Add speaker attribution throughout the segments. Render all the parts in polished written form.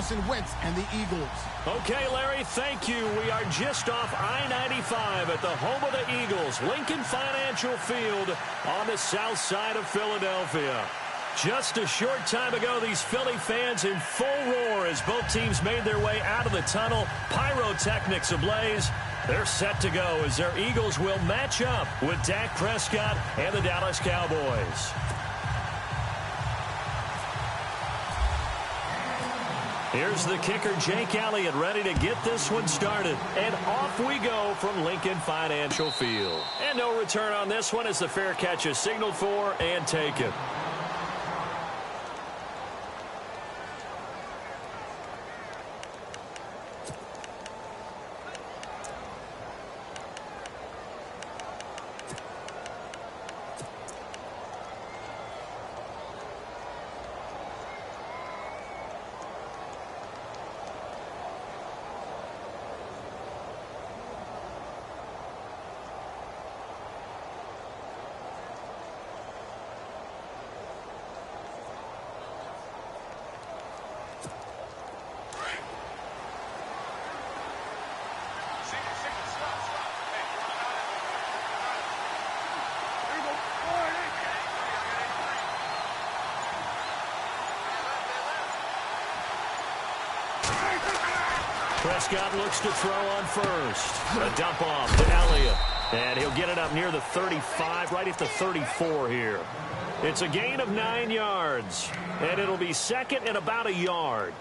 Speaker 1: Carson Wentz and the Eagles.
Speaker 2: Okay, Larry, thank you. We are just off I-95 at the home of the Eagles, Lincoln Financial Field on the south side of Philadelphia. Just a short time ago, these Philly fans in full roar as both teams made their way out of the tunnel, pyrotechnics ablaze. They're set to go as their Eagles will match up with Dak Prescott and the Dallas Cowboys. Here's the kicker, Jake Elliott, ready to get this one started. And off we go from Lincoln Financial Field. And no return on this one as the fair catch is signaled for and taken. Prescott looks to throw on first. A dump off to Elliott. And he'll get it up near the 35, right at the 34 here. It's a gain of 9 yards. And it'll be second and about a yard.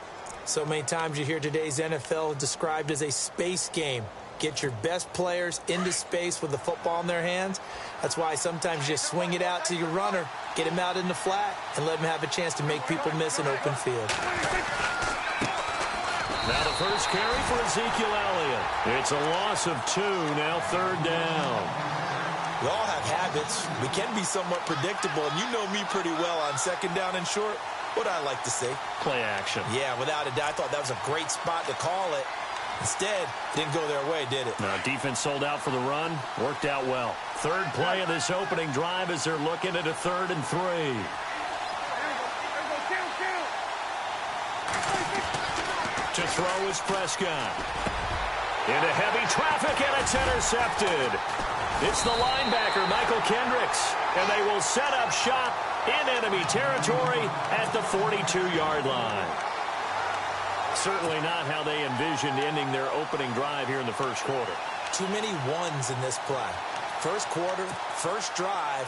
Speaker 3: So many times you hear today's NFL described as a space game. Get your best players into space with the football in their hands. That's why sometimes you swing it out to your runner, get him out in the flat, and let him have a chance to make people miss an open field.
Speaker 2: Now the first carry for Ezekiel Elliott. It's a loss of 2, now third down.
Speaker 3: We all have habits. We can be somewhat predictable, and you know me pretty well on second down and short. What I like to say?
Speaker 2: Play action.
Speaker 3: Yeah, without a doubt. I thought that was a great spot to call it. Instead, didn't go their way, did it?
Speaker 2: Now, defense sold out for the run. Worked out well. Third play of this opening drive as they're looking at a 3rd and 3. To throw is Prescott. Into heavy traffic, and it's intercepted. It's the linebacker, Michael Kendricks. And they will set up shop in enemy territory at the 42-yard line. Certainly not how they envisioned ending their opening drive here in the first quarter.
Speaker 3: Too many ones in this play. First quarter, first drive,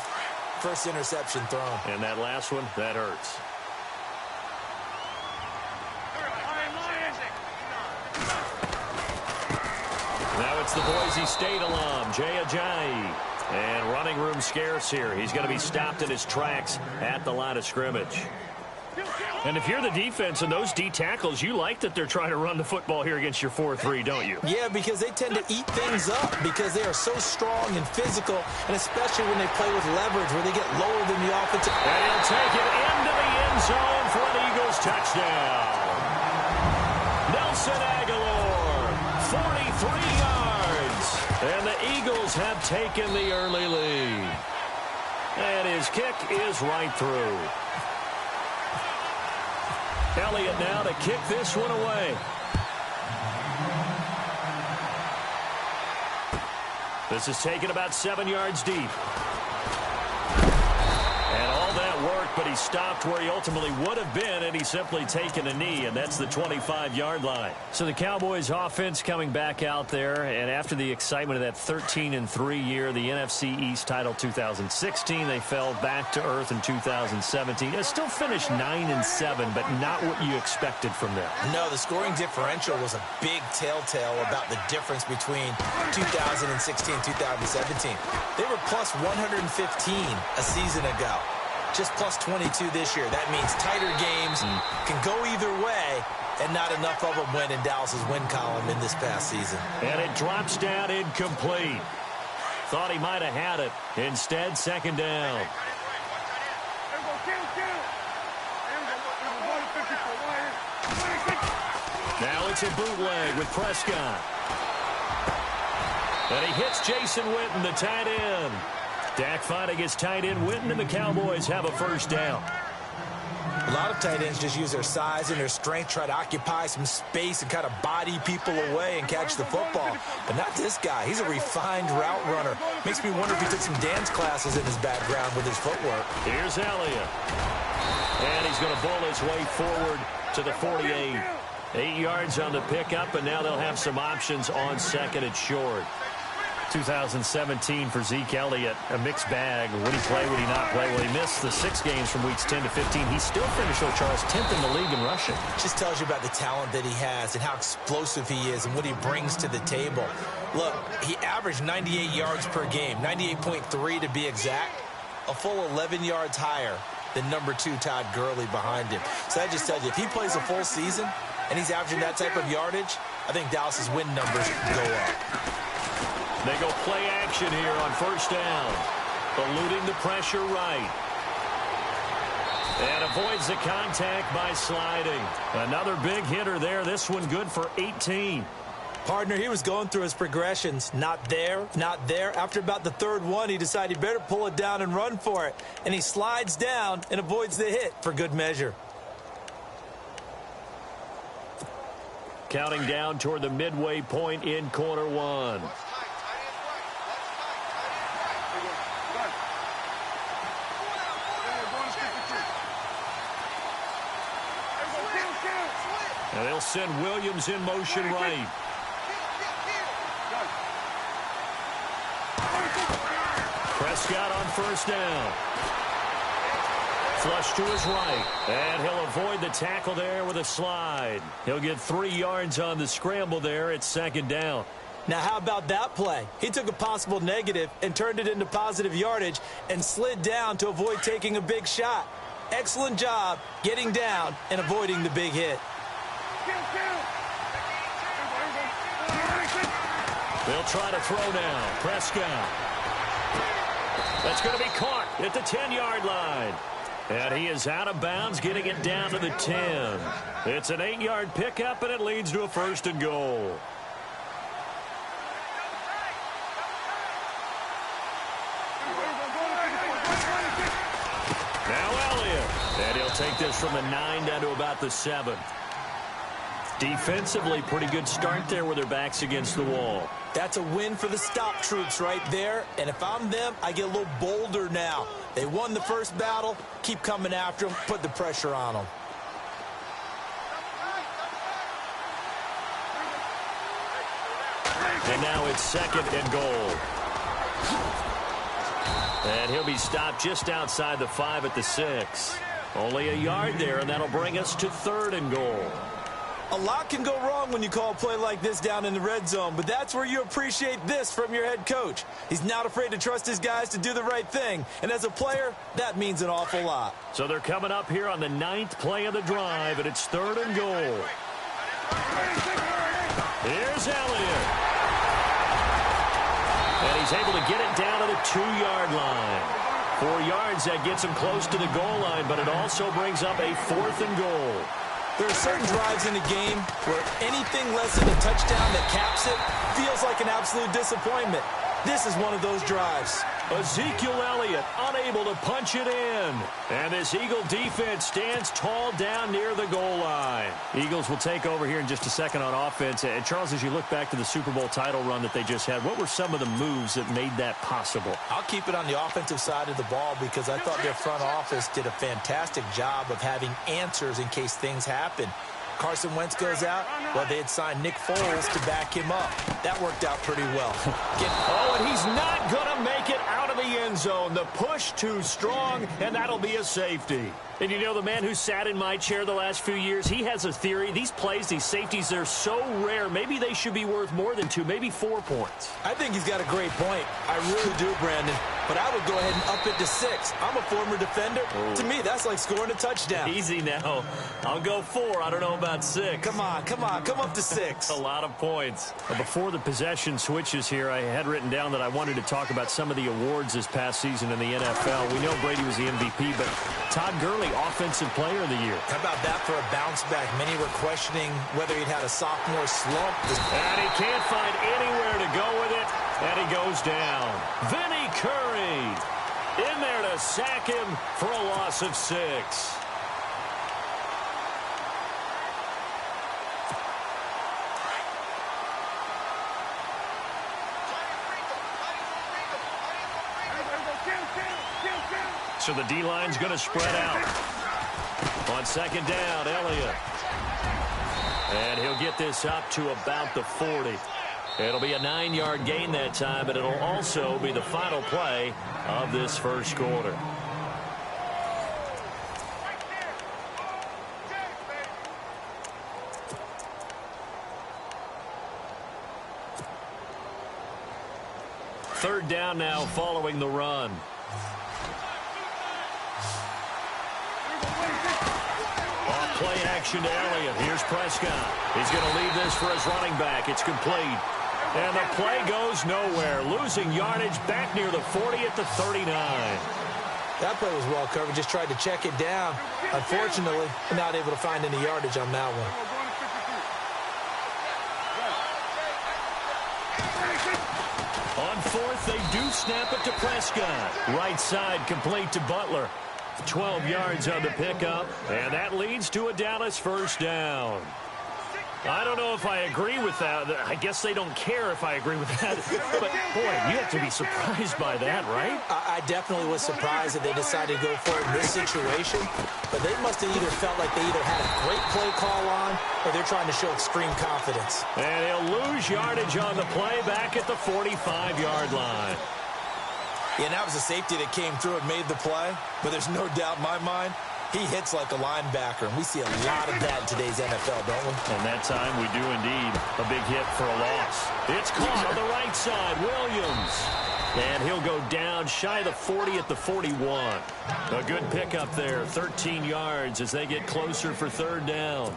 Speaker 3: first interception thrown.
Speaker 2: And that last one, that hurts. Now it's the Boise State alum, Jay Ajayi. And running room scarce here. He's going to be stopped in his tracks at the line of scrimmage. And if you're the defense and those D tackles, you like that they're trying to run the football here against your 4-3, don't you?
Speaker 3: Yeah, because they tend to eat things up because they are so strong and physical, and especially when they play with leverage where they get lower than the offensive.
Speaker 2: And he'll take it into the end zone for an Eagles touchdown. Nelson Aguilar, 43 yards. And the Eagles have taken the early lead. And his kick is right through. Elliott now to kick this one away. This is taken about 7 yards deep. And all that work, but he stopped where he ultimately would have been, and he's simply taken a knee, and that's the 25-yard line. So the Cowboys offense coming back out there, and after the excitement of that 13-3 year, the NFC East title 2016, they fell back to earth in 2017. They still finished 9-7, but not what you expected from them.
Speaker 3: No, the scoring differential was a big telltale about the difference between 2016 and 2017. They were plus 115 a season ago. Just plus 22 this year. That means tighter games can go either way, and not enough of them went in Dallas's win column in this past season.
Speaker 2: And it drops down incomplete. Thought he might have had it. Instead, second down. Now it's a bootleg with Prescott. And he hits Jason Witten, the tight end. Dak finding his tight end Witten, and the Cowboys have a first down.
Speaker 3: A lot of tight ends just use their size and their strength, try to occupy some space and kind of body people away and catch the football. But not this guy. He's a refined route runner. Makes me wonder if he took some dance classes in his background with his footwork.
Speaker 2: Here's Elliott. And he's going to bowl his way forward to the 48. 8 yards on the pickup, and now they'll have some options on second and short. 2017 for Zeke Elliott, a mixed bag. Would he play, would he not play? Well, he missed the 6 games from weeks 10 to 15. He still finished, though, Charles, 10th in the league in rushing.
Speaker 3: Just tells you about the talent that he has and how explosive he is and what he brings to the table. Look, he averaged 98 yards per game, 98.3 to be exact, a full 11 yards higher than number 2 Todd Gurley behind him. So that just tells you, if he plays a full season and he's averaging that type of yardage, I think Dallas's win numbers go up.
Speaker 2: They go play action here on first down. Eluding the pressure right. And avoids the contact by sliding. Another big hitter there. This one good for 18.
Speaker 3: Partner, he was going through his progressions. Not there, not there. After about the third one, he decided he better pull it down and run for it. And he slides down and avoids the hit for good measure.
Speaker 2: Counting down toward the midway point in quarter one. And they'll send Williams in motion right. Prescott on first down. Flush to his right. And he'll avoid the tackle there with a slide. He'll get 3 yards on the scramble there. It's second down.
Speaker 3: Now, how about that play? He took a possible negative and turned it into positive yardage and slid down to avoid taking a big shot. Excellent job getting down and avoiding the big hit.
Speaker 2: They'll try to throw now. Prescott. That's going to be caught at the 10-yard line. And he is out of bounds, getting it down to the 10. It's an 8-yard pickup, and it leads to a first and goal. Now Elliott. And he'll take this from the 9 down to about the 7. Defensively, pretty good start there with their backs against the wall.
Speaker 3: That's a win for the stop troops right there. And if I'm them, I get a little bolder now. They won the first battle. Keep coming after them. Put the pressure on them.
Speaker 2: And now it's second and goal. And he'll be stopped just outside the 5 at the 6. Only a yard there, and that'll bring us to third and goal.
Speaker 3: A lot can go wrong when you call a play like this down in the red zone, but that's where you appreciate this from your head coach. He's not afraid to trust his guys to do the right thing, and as a player, that means an awful lot.
Speaker 2: So they're coming up here on the 9th play of the drive, and it's third and goal. Here's Elliott. And he's able to get it down to the 2-yard line. 4 yards, that gets him close to the goal line, but it also brings up a 4th and goal.
Speaker 3: There are certain drives in a game where anything less than a touchdown that caps it feels like an absolute disappointment. This is one of those drives.
Speaker 2: Ezekiel Elliott unable to punch it in. And this Eagle defense stands tall down near the goal line. Eagles will take over here in just a second on offense. And Charles, as you look back to the Super Bowl title run that they just had, what were some of the moves that made that possible?
Speaker 3: I'll keep it on the offensive side of the ball because I thought their front office did a fantastic job of having answers in case things happen. Carson Wentz goes out. Well, they had signed Nick Foles to back him up. That worked out pretty well.
Speaker 2: Oh, and he's not going to make it out of the end zone. The push too strong, and that'll be a safety. And you know, the man who sat in my chair the last few years, he has a theory. These plays, these safeties, they're so rare. Maybe they should be worth more than 2, maybe 4 points.
Speaker 3: I think he's got a great point. I really do, Brandon. But I would go ahead and up it to 6. I'm a former defender. To me, that's like scoring a touchdown.
Speaker 2: Easy now. I'll go 4. I don't know about 6.
Speaker 3: Come on. Come up to 6.
Speaker 2: A lot of points. Before the possession switches here, I had written down that I wanted to talk about some of the awards this past season in the NFL. We know Brady was the MVP, but Todd Gurley, Offensive Player of the Year.
Speaker 3: How about that for a bounce back? Many were questioning whether he'd had a sophomore slump.
Speaker 2: And he can't find anywhere to go with it, and he goes down. Vinny Curry in there to sack him for a loss of 6. So the D-line's going to spread out. On second down, Elliott. And he'll get this up to about the 40. It'll be a 9-yard gain that time, but it'll also be the final play of this first quarter. Third down now following the run. Off play action to Elliott. Here's Prescott. He's going to leave this for his running back. It's complete. And the play goes nowhere. Losing yardage back near the 40 at the 39.
Speaker 3: That play was well covered. Just tried to check it down. Unfortunately, not able to find any yardage on that one.
Speaker 2: On fourth, they do snap it to Prescott. Right side complete to Butler. 12 yards on the pickup, and that leads to a Dallas first down. I don't know if I agree with that. I guess they don't care if I agree with that. But, boy, you have to be surprised by that, right?
Speaker 3: I definitely was surprised that they decided to go for it in this situation. But they must have either felt like they either had a great play call on or they're trying to show extreme confidence.
Speaker 2: And he'll lose yardage on the play back at the 45-yard line.
Speaker 3: Yeah, and that was a safety that came through and made the play. But there's no doubt in my mind, he hits like a linebacker, and we see a lot of that in today's NFL, don't we?
Speaker 2: And that time we do indeed. A big hit for a loss. It's caught on the right side, Williams. And he'll go down shy of the 40 at the 41. A good pickup there, 13 yards as they get closer for third down.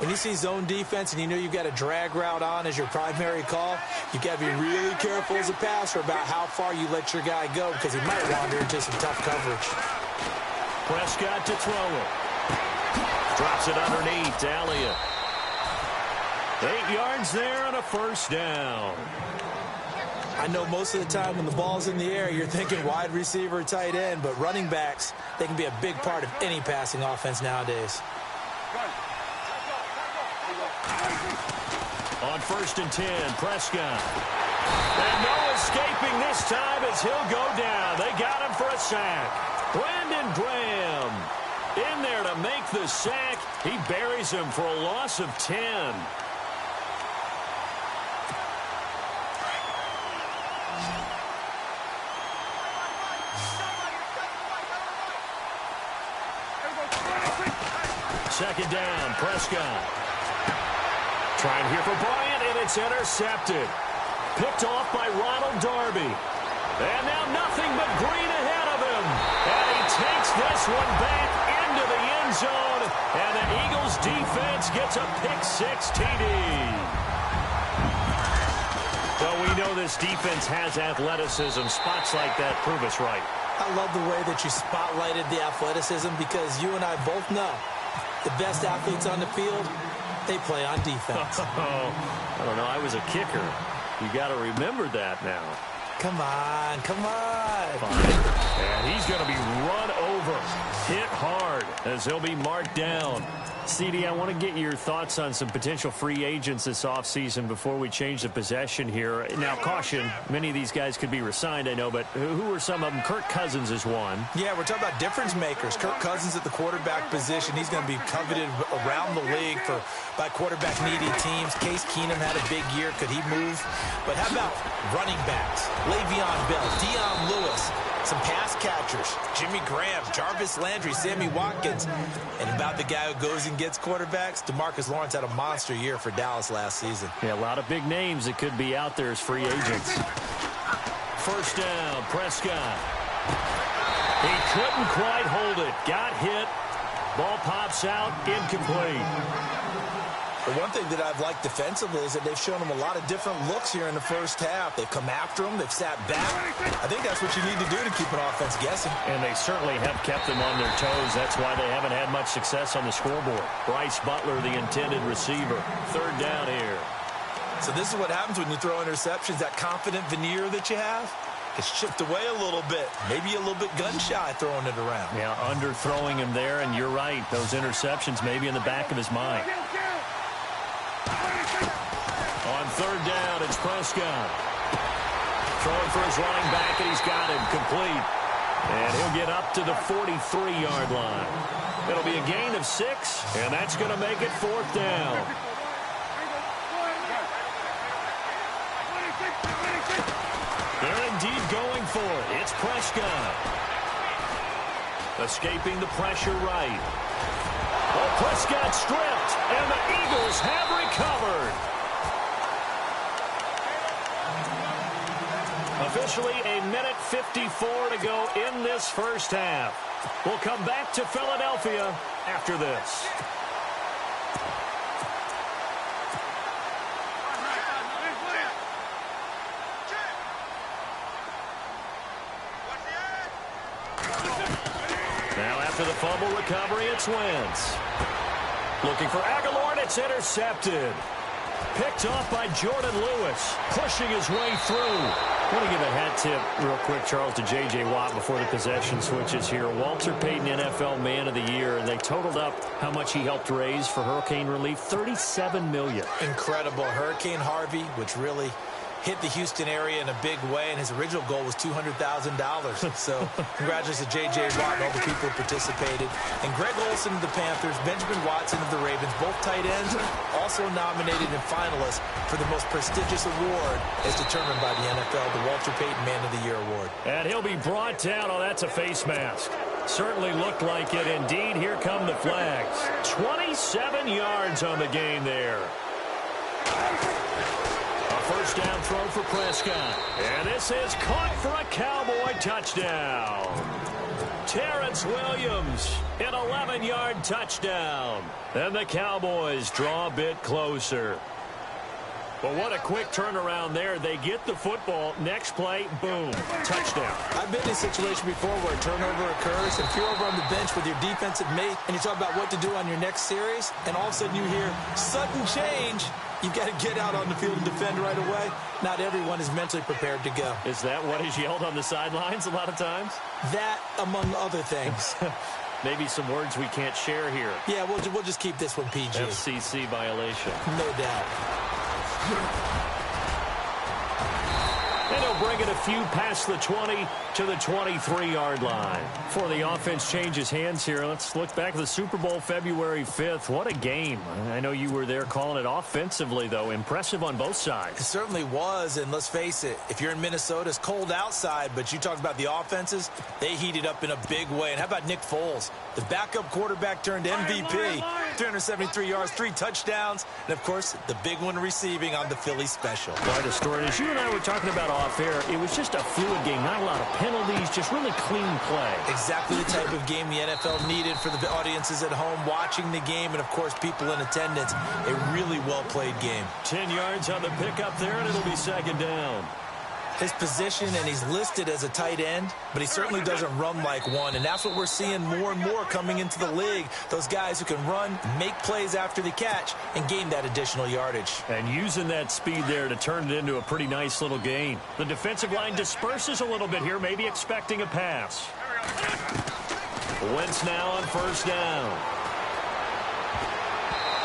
Speaker 3: When you see zone defense and you know you've got a drag route on as your primary call, you've got to be really careful as a passer about how far you let your guy go because he might wander into some tough coverage.
Speaker 2: Prescott to throw it. Drops it underneath to Elliott. 8 yards there on a first down.
Speaker 3: I know most of the time when the ball's in the air, you're thinking wide receiver, tight end, but running backs, they can be a big part of any passing offense nowadays.
Speaker 2: On first and 10, Prescott. And no escaping this time as he'll go down. They got him for a sack. Brandon Graham in there to make the sack. He buries him for a loss of 10. Second down, Prescott. Trying here for Bryant, and it's intercepted. Picked off by Ronald Darby. And now nothing but green ahead of him. And he takes this one back into the end zone. And the Eagles defense gets a pick-six TD. Well, we know this defense has athleticism. Spots like that prove us right.
Speaker 3: I love the way that you spotlighted the athleticism because you and I both know the best athletes on the field, they play on defense.
Speaker 2: I don't know. I was a kicker. You got to remember that now.
Speaker 3: Come on, come on.
Speaker 2: Fine. And he's going to be run over, hit hard as he'll be marked down. CD, I want to get your thoughts on some potential free agents this offseason before we change the possession here. Now, caution, many of these guys could be re-signed, I know, but who are some of them? Kirk Cousins is one.
Speaker 3: Yeah, we're talking about difference makers. Kirk Cousins at the quarterback position. He's going to be coveted around the league by quarterback-needy teams. Case Keenum had a big year. Could he move? But how about running backs? Le'Veon Bell, Dion Lewis, some pass catchers, Jimmy Graham, Jarvis Landry, Sammy Watkins. And about the guy who goes and gets quarterbacks, DeMarcus Lawrence had a monster year for Dallas last season.
Speaker 2: Yeah, a lot of big names that could be out there as free agents. First down, Prescott. He couldn't quite hold it. Got hit. Ball pops out, incomplete.
Speaker 3: The one thing that I've liked defensively is that they've shown him a lot of different looks here in the first half. They've come after him. They've sat back. I think that's what you need to do to keep an offense guessing.
Speaker 2: And they certainly have kept them on their toes. That's why they haven't had much success on the scoreboard. Bryce Butler, the intended receiver. Third down here.
Speaker 3: So this is what happens when you throw interceptions. That confident veneer that you have gets chipped away a little bit. Maybe a little bit gun-shy throwing it around.
Speaker 2: Yeah, underthrowing him there, and you're right. Those interceptions may be in the back of his mind. On third down, it's Prescott. Throwing for his running back, and he's got him complete. And he'll get up to the 43-yard line. It'll be a gain of 6, and that's going to make it 4th down. They're indeed going for it. It's Prescott. Escaping the pressure right. Oh, Prescott stripped, and the Eagles have recovered. Officially a minute 54 to go in this first half. We'll come back to Philadelphia after this. Now after the fumble recovery, it's Wentz. Looking for Aguilar, and it's intercepted. Picked off by Jordan Lewis, pushing his way through. I want to give a hat tip real quick, Charles, to J.J. Watt before the possession switches here. Walter Payton, NFL Man of the Year, and they totaled up how much he helped raise for hurricane relief, $37 million.
Speaker 3: Incredible. Hurricane Harvey, which really hit the Houston area in a big way, and his original goal was $200,000. So congratulations to J.J. Watt and all the people who participated. And Greg Olsen of the Panthers, Benjamin Watson of the Ravens, both tight ends, also nominated and finalists for the most prestigious award as determined by the NFL, the Walter Payton Man of the Year Award. And
Speaker 2: he'll be brought down. Oh, that's a face mask. Certainly looked like it. Indeed, here come the flags. 27 yards on the gain there. First down throw for Prescott. And this is caught for a Cowboy touchdown. Terrence Williams, an 11-yard touchdown. And the Cowboys draw a bit closer. But what a quick turnaround there. They get the football. Next play, boom, touchdown.
Speaker 3: I've been in a situation before where a turnover occurs. If you're over on the bench with your defensive mate and you talk about what to do on your next series, and all of a sudden you hear sudden change, you've got to get out on the field and defend right away. Not everyone is mentally prepared to go.
Speaker 2: Is that what is yelled on the sidelines a lot of times?
Speaker 3: That, among other things.
Speaker 2: Maybe some words we can't share here.
Speaker 3: Yeah, we'll just keep this one PG.
Speaker 2: FCC violation.
Speaker 3: No doubt.
Speaker 2: And he'll bring it a few past the 20 to the 23-yard line. Before the offense changes hands here, let's look back at the Super Bowl February 5th. What a game. I know you were there calling it offensively, though. Impressive on both sides.
Speaker 3: It certainly was, and let's face it, if you're in Minnesota, it's cold outside, but you talked about the offenses, they heated up in a big way. And how about Nick Foles? The backup quarterback turned MVP, 373 yards, 3 touchdowns, and, of course, the big one receiving on the Philly special.
Speaker 2: Quite a story. As you and I were talking about off air, it was just a fluid game, not a lot of penalties, just really clean play.
Speaker 3: Exactly the type of game the NFL needed for the audiences at home watching the game, and, of course, people in attendance. A really well-played game.
Speaker 2: 10 yards on the pickup there, and it'll be second down.
Speaker 3: His position, and he's listed as a tight end, but he certainly doesn't run like one, and that's what we're seeing more and more coming into the league. Those guys who can run, make plays after the catch, and gain that additional yardage.
Speaker 2: And using that speed there to turn it into a pretty nice little gain. The defensive line disperses a little bit here, maybe expecting a pass. Wentz now on first down.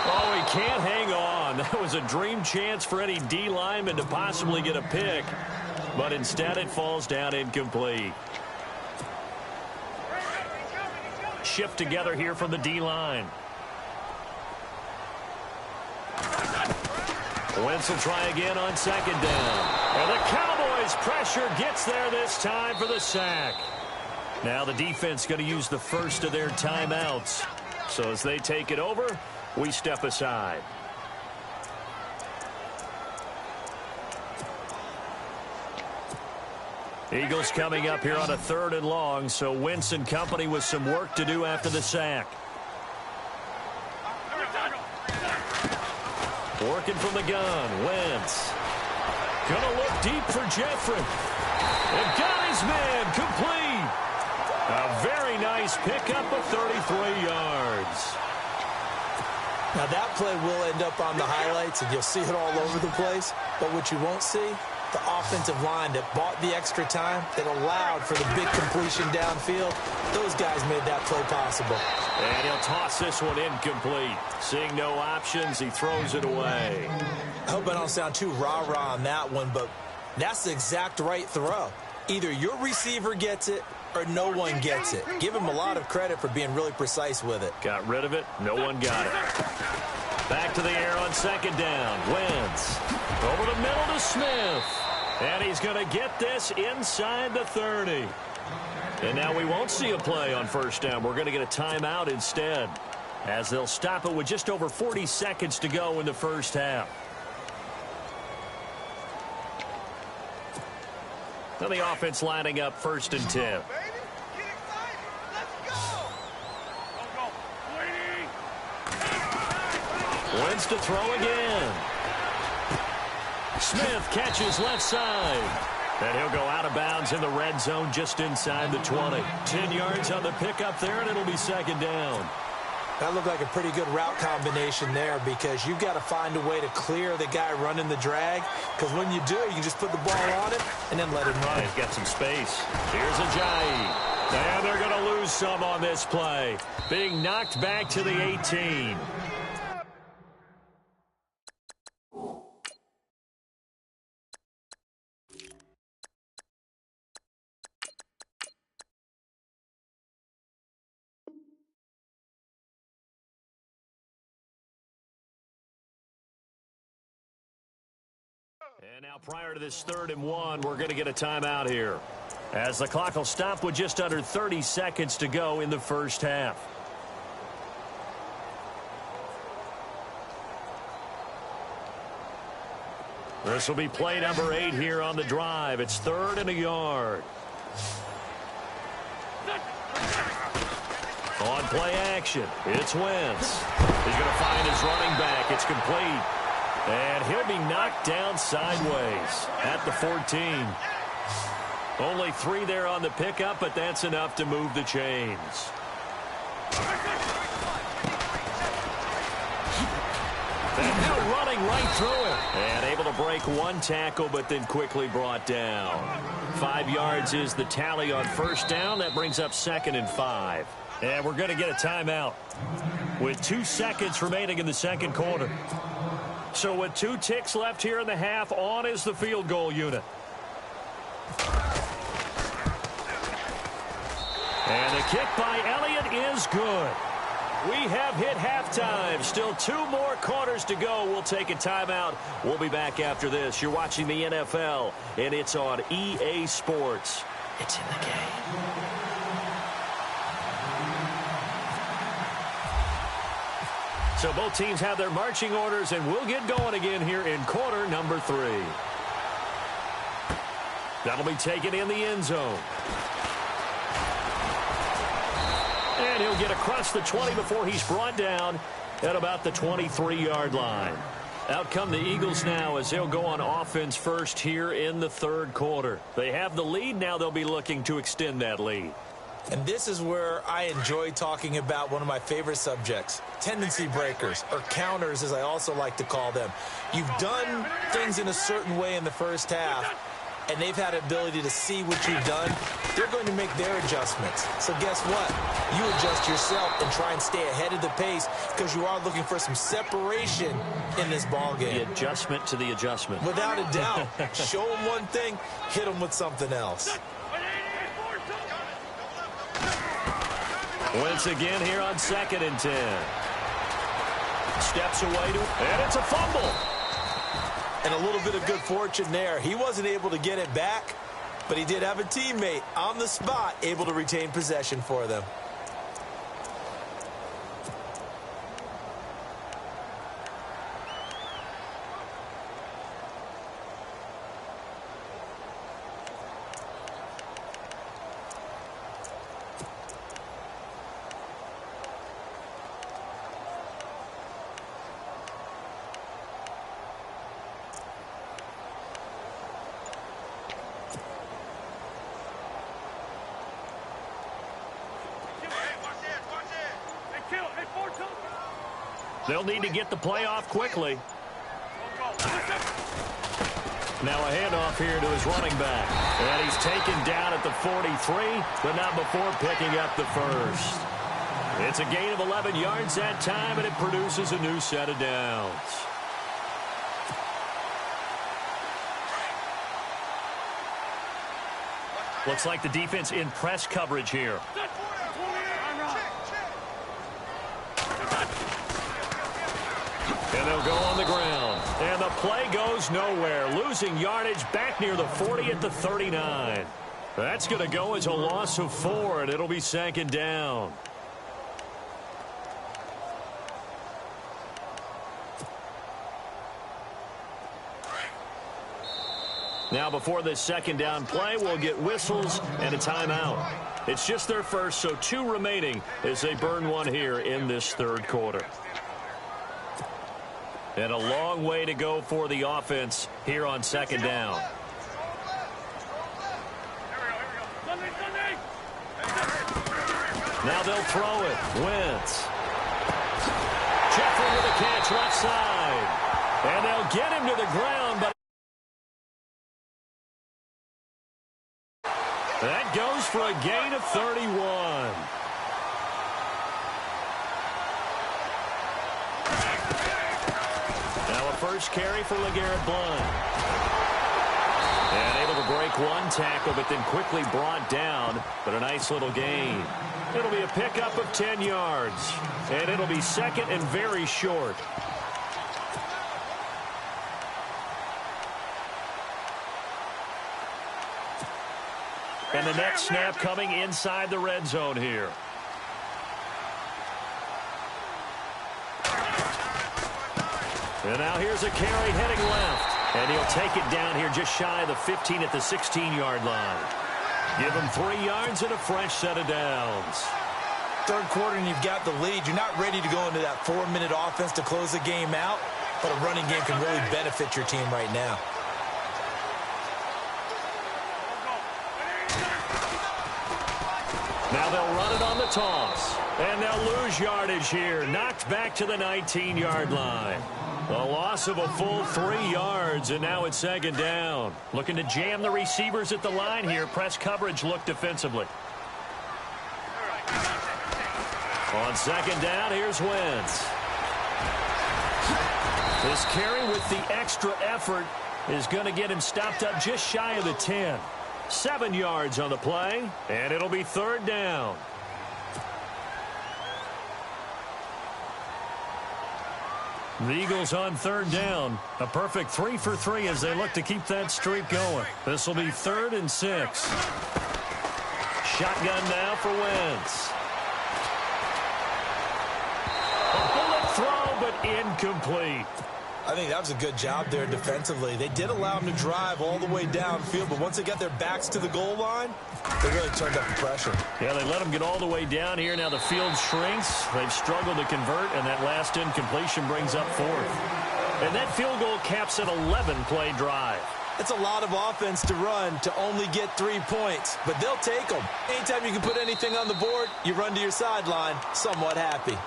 Speaker 2: Oh, he can't hang on. That was a dream chance for any D lineman to possibly get a pick. But instead it falls down incomplete. Shift together here from the D-line. Wentz will try again on second down. And the Cowboys' pressure gets there this time for the sack. Now the defense going to use the first of their timeouts. So as they take it over, we step aside. Eagles coming up here on a 3rd and long, so Wentz and company with some work to do after the sack. Working from the gun, Wentz. Gonna look deep for Jeffrey. And got his man complete. A very nice pickup of 33 yards.
Speaker 3: Now that play will end up on the highlights, and you'll see it all over the place. But what you won't see, the offensive line that bought the extra time, that allowed for the big completion downfield. Those guys made that play possible.
Speaker 2: And he'll toss this one incomplete. Seeing no options, he throws it away.
Speaker 3: I hope I don't sound too rah-rah on that one, but that's the exact right throw. Either your receiver gets it or no one gets it. Give him a lot of credit for being really precise with it.
Speaker 2: Got rid of it. No one got it. Back to the air on second down. Wentz over the middle to Smith. And he's going to get this inside the 30. And now we won't see a play on first down. We're going to get a timeout instead, as they'll stop it with just over 40 seconds to go in the first half. Now the offense lining up 1st and 10. Wentz to throw again. Smith catches left side. And he'll go out of bounds in the red zone just inside the 20. 10 yards on the pickup there, and it'll be second down.
Speaker 3: That looked like a pretty good route combination there, because you've got to find a way to clear the guy running the drag, because when you do, you can just put the ball on him and then let him run.
Speaker 2: He's got some space. Here's Ajayi. And they're going to lose some on this play. Being knocked back to the 18. And now prior to this 3rd and 1, we're going to get a timeout here, as the clock will stop with just under 30 seconds to go in the first half. This will be play number 8 here on the drive. It's 3rd and a yard. On play action, it's Wentz. He's going to find his running back. It's complete. And he'll be knocked down sideways at the 14. Only 3 there on the pickup, but that's enough to move the chains. And now running right through it. And able to break 1 tackle, but then quickly brought down. 5 yards is the tally on first down. That brings up 2nd and 5. And we're going to get a timeout with 2 seconds remaining in the second quarter. So with 2 ticks left here in the half, on is the field goal unit. And the kick by Elliott is good. We have hit halftime. Still 2 more quarters to go. We'll take a timeout. We'll be back after this. You're watching the NFL, and it's on EA Sports. It's in the game. So both teams have their marching orders, and we'll get going again here in quarter number 3. That'll be taken in the end zone. And he'll get across the 20 before he's brought down at about the 23-yard line. Out come the Eagles now as they'll go on offense first here in the 3rd quarter. They have the lead. Now they'll be looking to extend that lead.
Speaker 3: And this is where I enjoy talking about one of my favorite subjects, tendency breakers, or counters as I also like to call them. You've done things in a certain way in the first half, and they've had the ability to see what you've done. They're going to make their adjustments. So guess what? You adjust yourself and try and stay ahead of the pace, because you are looking for some separation in this ballgame.
Speaker 2: The adjustment to the adjustment.
Speaker 3: Without a doubt. Show them one thing, hit them with something else.
Speaker 2: Once again here on 2nd and 10. Steps away and it's a fumble.
Speaker 3: And a little bit of good fortune there. He wasn't able to get it back, but he did have a teammate on the spot able to retain possession for them.
Speaker 2: They'll need to get the play off quickly. Now a handoff here to his running back. And he's taken down at the 43, but not before picking up the first. It's a gain of 11 yards that time, and it produces a new set of downs. Looks like the defense in press coverage here. And they'll go on the ground. And the play goes nowhere. Losing yardage back near the 40 at the 39. That's going to go as a loss of 4, and it'll be 2nd down. Now, before this 2nd down play, we'll get whistles and a timeout. It's just their first, so 2 remaining as they burn 1 here in this 3rd quarter. And a long way to go for the offense here on 2nd down. Now they'll throw it. Wentz. Jeffrey with a catch left side. And they'll get him to the ground, but that goes for a gain of 31. Now a first carry for LeGarrette Blount. And able to break 1 tackle, but then quickly brought down. But a nice little gain. It'll be a pickup of 10 yards. And it'll be 2nd and very short. And the next snap coming inside the red zone here. And now here's a carry heading left. And he'll take it down here just shy of the 15 at the 16-yard line. Give him 3 yards and a fresh set of downs.
Speaker 3: 3rd quarter and you've got the lead. You're not ready to go into that 4-minute offense to close the game out. But a running game can really benefit your team right now.
Speaker 2: Now they'll run it on the toss. And they'll lose yardage here. Knocked back to the 19-yard line. A loss of a full 3 yards, and now it's 2nd down. Looking to jam the receivers at the line here. Press coverage look defensively. On 2nd down, here's Wentz. This carry with the extra effort is going to get him stopped up just shy of the 10. 7 yards on the play, and it'll be 3rd down. The Eagles on 3rd down. A perfect 3 for 3 as they look to keep that streak going. This will be 3rd and 6. Shotgun now for Wentz. A bullet throw, but incomplete.
Speaker 3: I think that was a good job there defensively. They did allow them to drive all the way downfield, but once they got their backs to the goal line, they really turned up the pressure.
Speaker 2: Yeah, they let them get all the way down here. Now the field shrinks. They've struggled to convert, and that last incompletion brings up 4th. And that field goal caps an 11-play drive.
Speaker 3: It's a lot of offense to run to only get 3 points, but they'll take them. Anytime you can put anything on the board, you run to your sideline somewhat happy.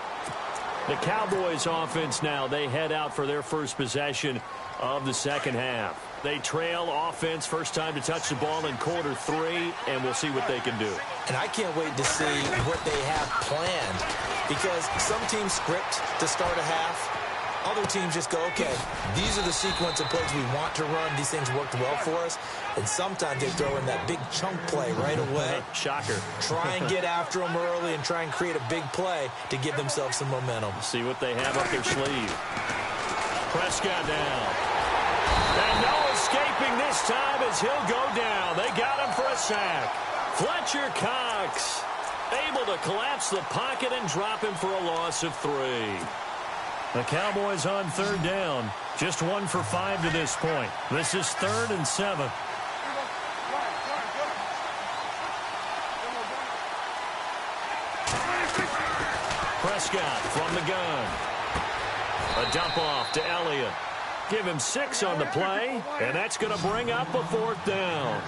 Speaker 2: The Cowboys offense now, they head out for their first possession of the 2nd half. They trail offense, first time to touch the ball in quarter 3, and we'll see what they can do.
Speaker 3: And I can't wait to see what they have planned, because some teams script to start a half. Other teams just go, okay, these are the sequence of plays we want to run. These things worked well for us. And sometimes they throw in that big chunk play right away.
Speaker 2: Shocker.
Speaker 3: Try and get after them early and try and create a big play to give themselves some momentum.
Speaker 2: See what they have up their sleeve. Prescott down. And no escaping this time as he'll go down. They got him for a sack. Fletcher Cox able to collapse the pocket and drop him for a loss of 3. The Cowboys on 3rd down. Just 1 for 5 to this point. This is 3rd and 7. Prescott from the gun. A dump off to Elliott. Give him 6 on the play, and that's going to bring up a 4th down.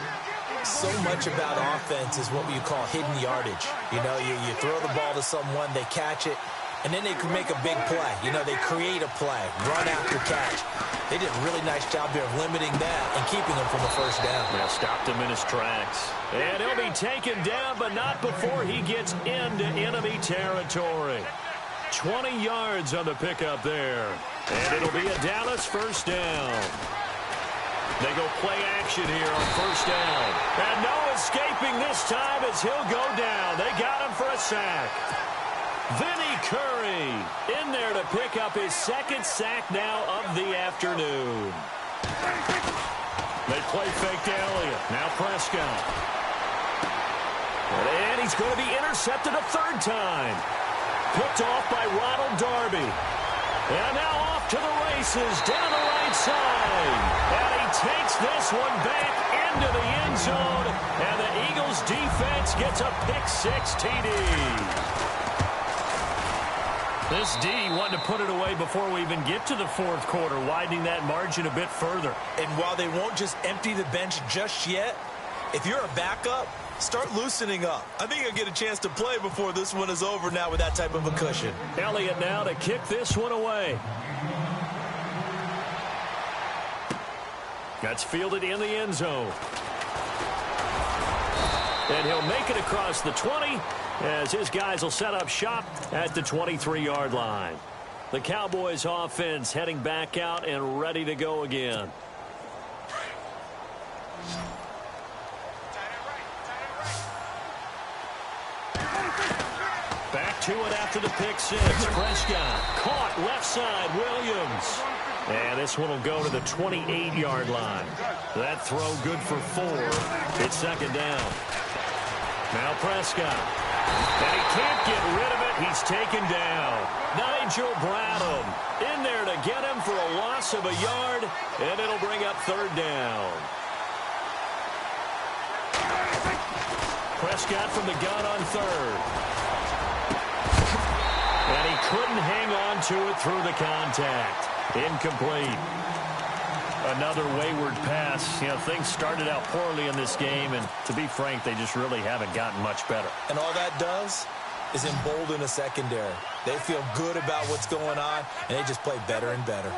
Speaker 3: So much about offense is what you call hidden yardage. You know, you throw the ball to someone, they catch it, and then they can make a big play. You know, they create a play, run after catch. They did a really nice job there of limiting that and keeping him from the first down.
Speaker 2: Now stopped him in his tracks. And he'll be taken down, but not before he gets into enemy territory. 20 yards on the pickup there. And it'll be a Dallas first down. They go play action here on first down. And no escaping this time as he'll go down. They got him for a sack. Vinnie Curry in there to pick up his second sack now of the afternoon. They play fake to Elliott. Now Prescott. And he's going to be intercepted a third time. Picked off by Ronald Darby. And now off to the races down the right side. And he takes this one back into the end zone. And the Eagles defense gets a pick-6 TD. This D wanted to put it away before we even get to the fourth quarter, widening that margin a bit further.
Speaker 3: And while they won't just empty the bench just yet, if you're a backup, start loosening up. I think you'll get a chance to play before this one is over now with that type of a cushion.
Speaker 2: Elliott now to kick this one away. That's fielded in the end zone. And he'll make it across the 20 as his guys will set up shop at the 23-yard line. The Cowboys offense heading back out and ready to go again. Back to it after the pick-6. Prescott caught left side. Williams. And this one will go to the 28-yard line. That throw good for 4. It's second down. Now Prescott. And he can't get rid of it. He's taken down. Nigel Bradham in there to get him for a loss of a yard. And it'll bring up third down. Prescott from the gun on third. And he couldn't hang on to it through the contact. Incomplete. Another wayward pass. You know, things started out poorly in this game, and to be frank, they just really haven't gotten much better.
Speaker 3: And all that does is embolden a secondary. They feel good about what's going on, and they just play better and better.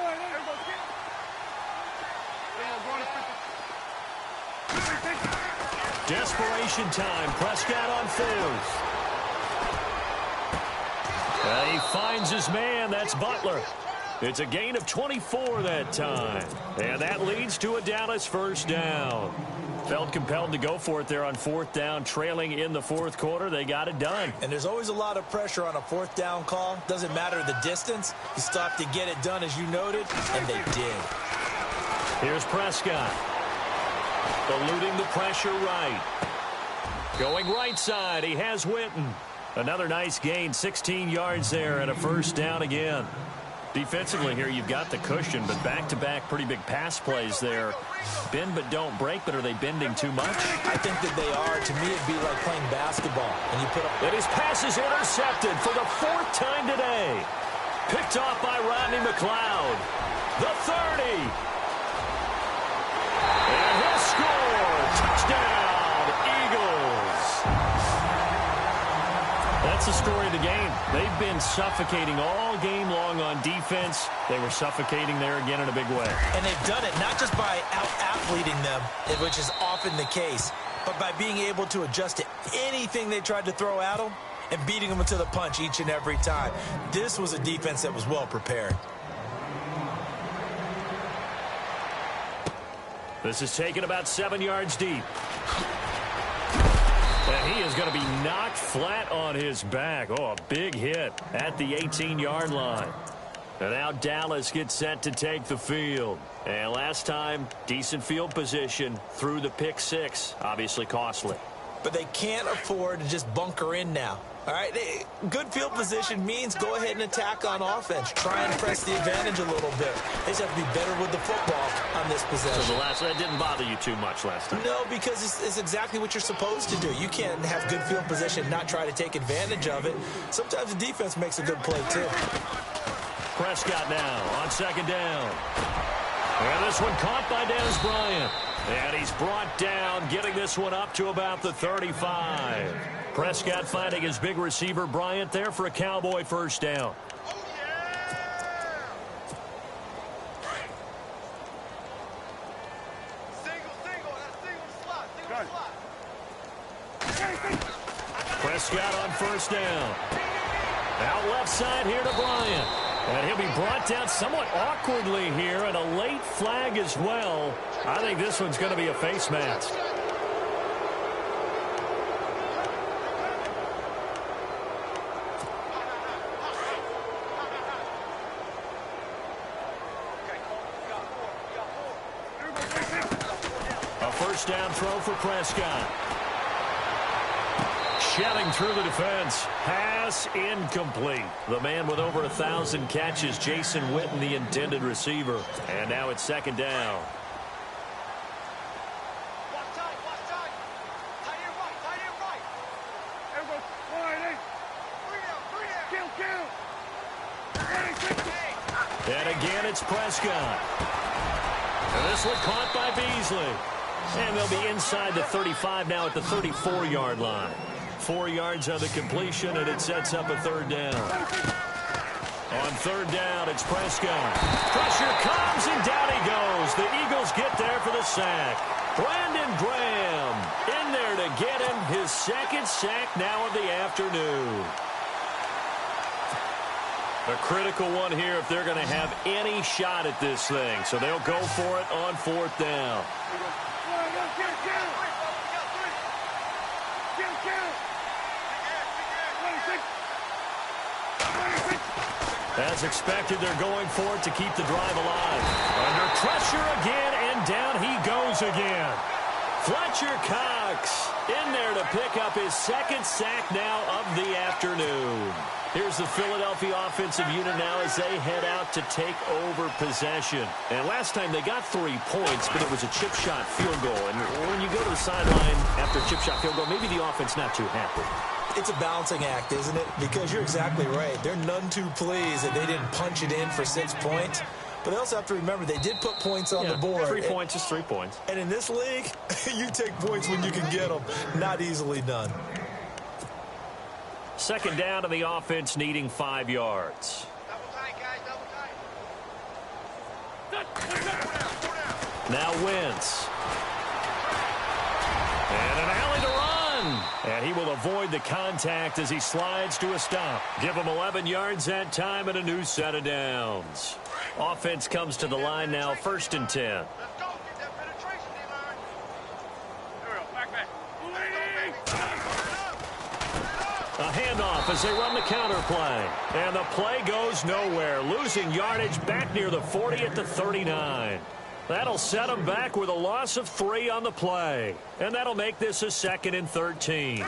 Speaker 2: Desperation time. Prescott on fourth. He finds his man. That's Butler. It's a gain of 24 that time. And that leads to a Dallas first down. Felt compelled to go for it there on fourth down, trailing in the fourth quarter. They got it done.
Speaker 3: And there's always a lot of pressure on a fourth down call. Doesn't matter the distance. You stop to get it done, as you noted, and they did.
Speaker 2: Here's Prescott. Eluding the pressure right. Going right side, he has Witten. Another nice gain, 16 yards there and a first down again. Defensively here, you've got the cushion, but back-to-back pretty big pass plays there. Bend but don't break, but are they bending too much?
Speaker 3: I think that they are. To me, it'd be like playing basketball. And you put up.
Speaker 2: And his pass is intercepted for the 4th time today. Picked off by Rodney McLeod. The 30. And he'll score. Touchdown, Eagles. That's the story of the game. They've been suffocating all game long on defense. They were suffocating there again in a big way.
Speaker 3: And they've done it not just by out-athleting them, which is often the case, but by being able to adjust to anything they tried to throw at them and beating them to the punch each and every time. This was a defense that was well prepared.
Speaker 2: This is taken about 7 yards deep. And he is going to be knocked flat on his back. Oh, a big hit at the 18-yard line. And now Dallas gets set to take the field. And last time, decent field position through the pick-6. Obviously costly.
Speaker 3: But they can't afford to just bunker in now. All right, good field position means go ahead and attack on offense. Try and press the advantage a little bit. They just have to be better with the football on this possession.
Speaker 2: So that didn't bother you too much last time?
Speaker 3: No, because it's exactly what you're supposed to do. You can't have good field position and not try to take advantage of it. Sometimes the defense makes a good play, too.
Speaker 2: Prescott now on second down. And this one caught by Dez Bryant. And he's brought down, getting this one up to about the 35. Prescott finding his big receiver, Bryant, there for a Cowboy first down. Prescott on first down. Out left side here to Bryant. And he'll be brought down somewhat awkwardly here, and a late flag as well. I think this one's going to be a face mask. A first down throw for Prescott. Shedding through the defense. Pass incomplete. The man with over 1,000 catches, Jason Witten, the intended receiver. And now it's second down. And again, it's Prescott. And this one caught by Beasley. And they'll be inside the 35 now at the 34-yard line. 4 yards on the completion, and it sets up a third down. On third down, it's Prescott. Pressure comes, and down he goes. The Eagles get there for the sack. Brandon Graham in there to get him his second sack now of the afternoon. A critical one here if they're going to have any shot at this thing. So they'll go for it on fourth down. As expected, they're going for it to keep the drive alive. Under pressure again, and down he goes again. Fletcher Cox in there to pick up his second sack now of the afternoon. Here's the Philadelphia offensive unit now as they head out to take over possession. And last time they got 3 points, but it was a chip shot field goal. And when you go to the sideline after a chip shot field goal, maybe the offense not too happy.
Speaker 3: It's a balancing act, isn't it? Because you're exactly right. They're none too pleased that they didn't punch it in for 6 points. But they also have to remember they did put points on the board.
Speaker 2: 3 points is 3 points.
Speaker 3: And in this league, you take points when you can get them. Not easily done.
Speaker 2: Second down to the offense, needing 5 yards.
Speaker 1: Double tight, guys, double tight.
Speaker 2: Now Wentz. And an alley to run. And he will avoid the contact as he slides to a stop. Give him 11 yards that time and a new set of downs. Offense comes to the line now, 1st and 10.
Speaker 1: Let's go. Get that penetration, D-line. Here we go. Back.
Speaker 2: A handoff as they run the counter play. And the play goes nowhere. Losing yardage back near the 40 at the 39. That'll set them back with a loss of 3 on the play. And that'll make this a 2nd and 13.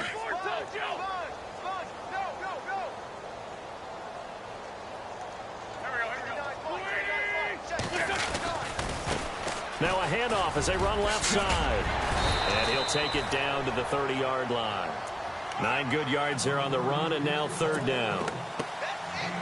Speaker 2: Now a handoff as they run left side. And he'll take it down to the 30-yard line. 9 good yards there on the run, and now 3rd down.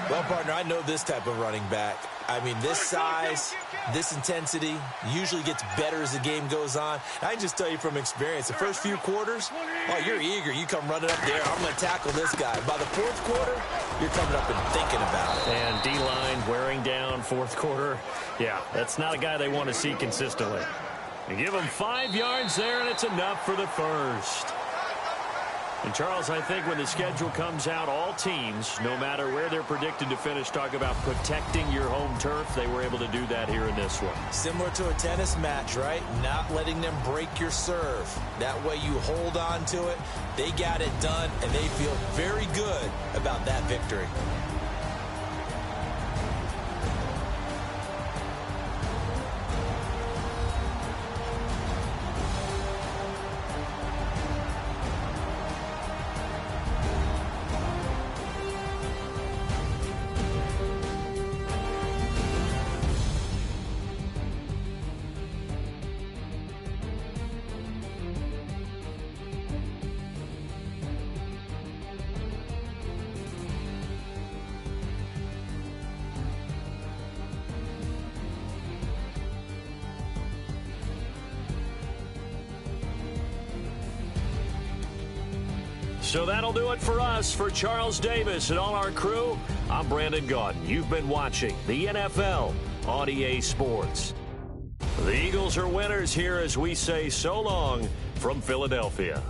Speaker 3: Well, partner, I know this type of running back. I mean, this size, this intensity usually gets better as the game goes on. I can just tell you from experience, the first few quarters, oh, you're eager. You come running up there. I'm going to tackle this guy. By the 4th quarter, you're coming up and thinking about it.
Speaker 2: And D-line wearing down 4th quarter. Yeah, that's not a guy they want to see consistently. You give him 5 yards there, and it's enough for the first. And, Charles, I think when the schedule comes out, all teams, no matter where they're predicted to finish, talk about protecting your home turf. They were able to do that here in this one.
Speaker 3: Similar to a tennis match, right? Not letting them break your serve. That way you hold on to it. They got it done, and they feel very good about that victory.
Speaker 2: So that'll do it for us. For Charles Davis and all our crew, I'm Brandon Gaudin. You've been watching the NFL on EA Sports. The Eagles are winners here as we say so long from Philadelphia.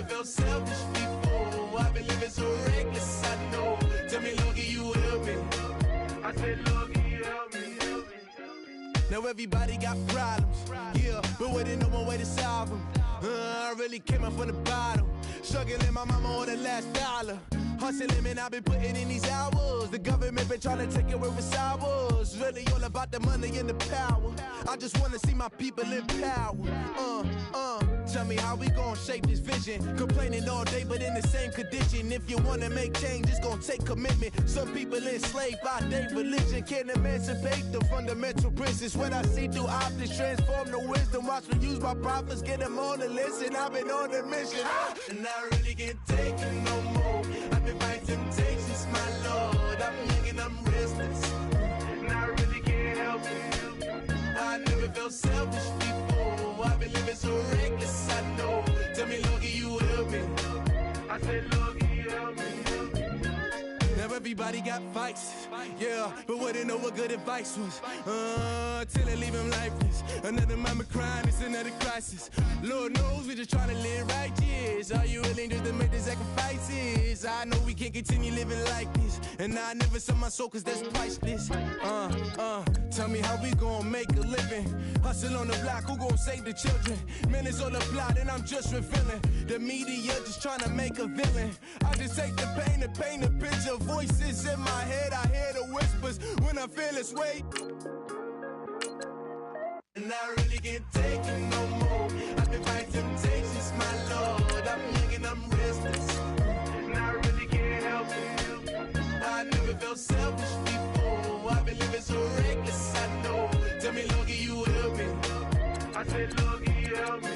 Speaker 4: felt selfish before. I've been living so reckless, I know. Tell me, Lord, can you help me? I said, Lord, can you help me? Now everybody got problems, yeah, but waiting no one way to solve them. I really came up from the bottom, struggling my mama on the last dollar. Hustling, man, I've been putting in these hours. The government been trying to take away with sours. Really all about the money and the power. I just wanna see my people in power. Tell me how we gon' shape this vision. Complaining all day, but in the same condition. If you wanna make change, it's gon' take commitment. Some people enslaved by their religion. Can't emancipate the fundamental principles. What I see through optics transform the wisdom. Watch me use my prophets, get them on the listen. I've been on a mission, and I really can't take it no more. I've been fighting temptations, my Lord. I'm young and I'm restless, and I really can't help it. I never felt selfish before. I've been living so reckless, I know. Tell me, Lord, can you help me? I said, Lord, can you help me? Now everybody got fights, yeah, but wouldn't know what good advice was. Till I leave him lifeless. Another mama crying, it's another crisis. Lord knows we just trying to live righteous. Are you willing just to make the sacrifices? I know we can't continue living like this, and I never sell my soul cause that's priceless. Tell me how we gon' make a living. Hustle on the block, who gon' save the children? Minutes on the plot and I'm just revealing. The media just trying to make a villain. I just take the pain and paint a picture. Voices in my head, I hear the whispers when I feel this way. And I really can't take it no more. I've been fighting temptations, my Lord. I'm young and I'm restless, and I really can't help it. I never felt selfish before. I've been living so reckless, I know. Tell me, Lord, can you help me? I said, Lord, can you help me?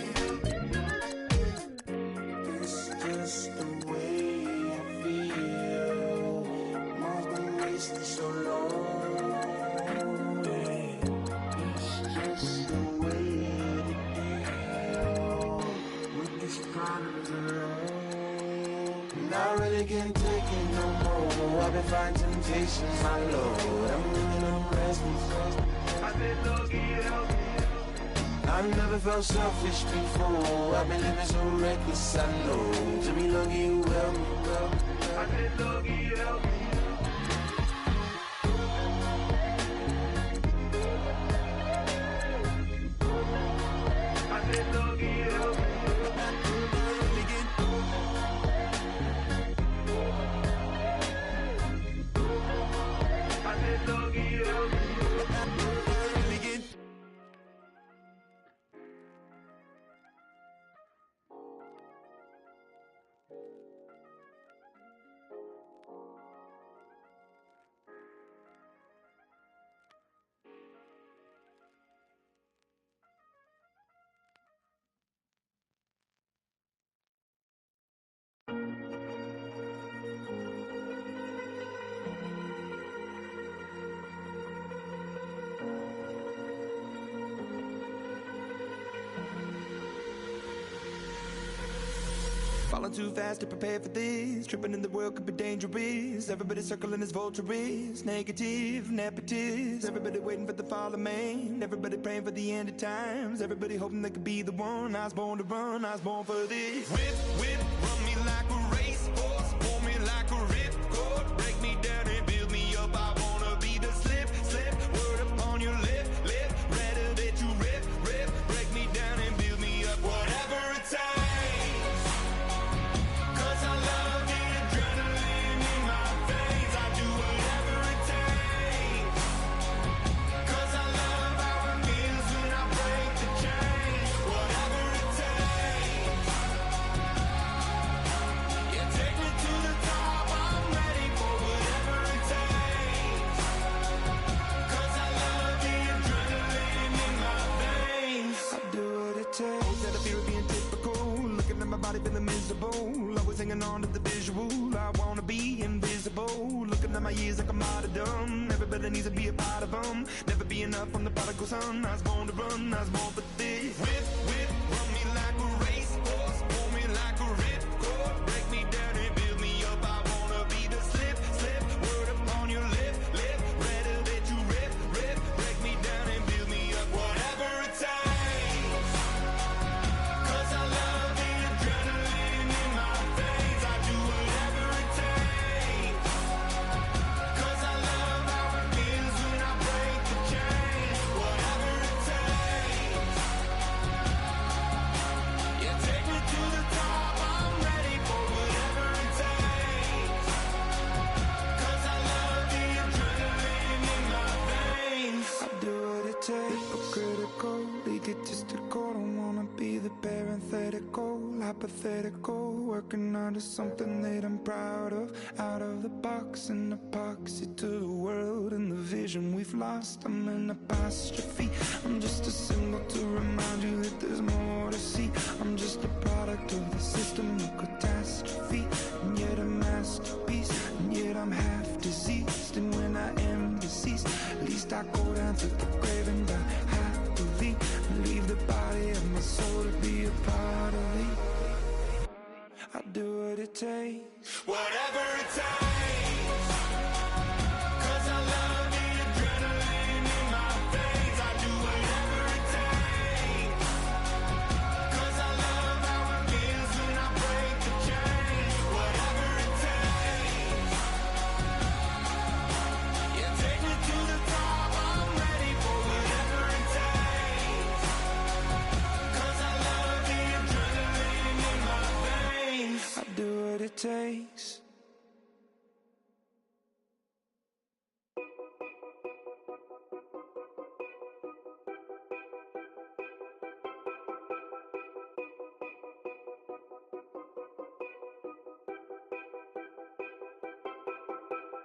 Speaker 4: It's just the way I feel. Must been wasted so long. I really can't take it no more. I've been fighting temptations, my Lord. I'm living on restless. I said, Lord, can you help me? I've never felt selfish before. I've been living so reckless, I know. To me, Lord, can you help me? I said, Lord, can you help me? I said, Lord, can you help me? Falling too fast to prepare for this. Tripping in the world could be dangerous. Everybody circling as vultures. Negative, nepotist. Everybody waiting for the fall of man. Everybody praying for the end of times. Everybody hoping they could be the one. I was born to run, I was born for this. Whip, whip, run me like a racehorse. Pull me like a ripcord. Break me down and build me up. I wanna be the slip, slip. Word upon your lip, lip. Rather that you rip, rip. Break me down and build me up. Whatever it takes. Feeling miserable, always hanging on to the visual. I wanna be invisible. Looking at my years like I'm martyrdom. Everybody needs to be a part of them. Never be enough from the prodigal son. I was born to run, I was born for this. Whip, whip, run me like a racehorse. Pull me like a ripcord. Break me down and build me up. I wanna be the slip, slip. Word upon your lip, lip. Rather that you rip, rip. Break me down and build me up. Whatever it takes. 'Cause I love the adrenaline in
Speaker 5: wanna be the parenthetical, hypothetical, working onto something that I'm proud of. Out of the box, an epoxy to the world and the vision we've lost. I'm an apostrophe, I'm just a symbol to remind you that there's more to see. I'm just a product of the system of catastrophe, and yet a masterpiece, and yet I'm half diseased. And when I am deceased, at least I go down to the grave and die happily, and leave the body of my soul to be a part of it. I do what it takes,
Speaker 4: Whatever it takes, 'cause I love the adrenaline in my veins. I do whatever it takes, 'cause I love how it feels when I break the chains. Whatever it takes, yeah, take me to the top. I'm ready for whatever it takes, 'cause I love the adrenaline in my veins.
Speaker 5: I do what it takes.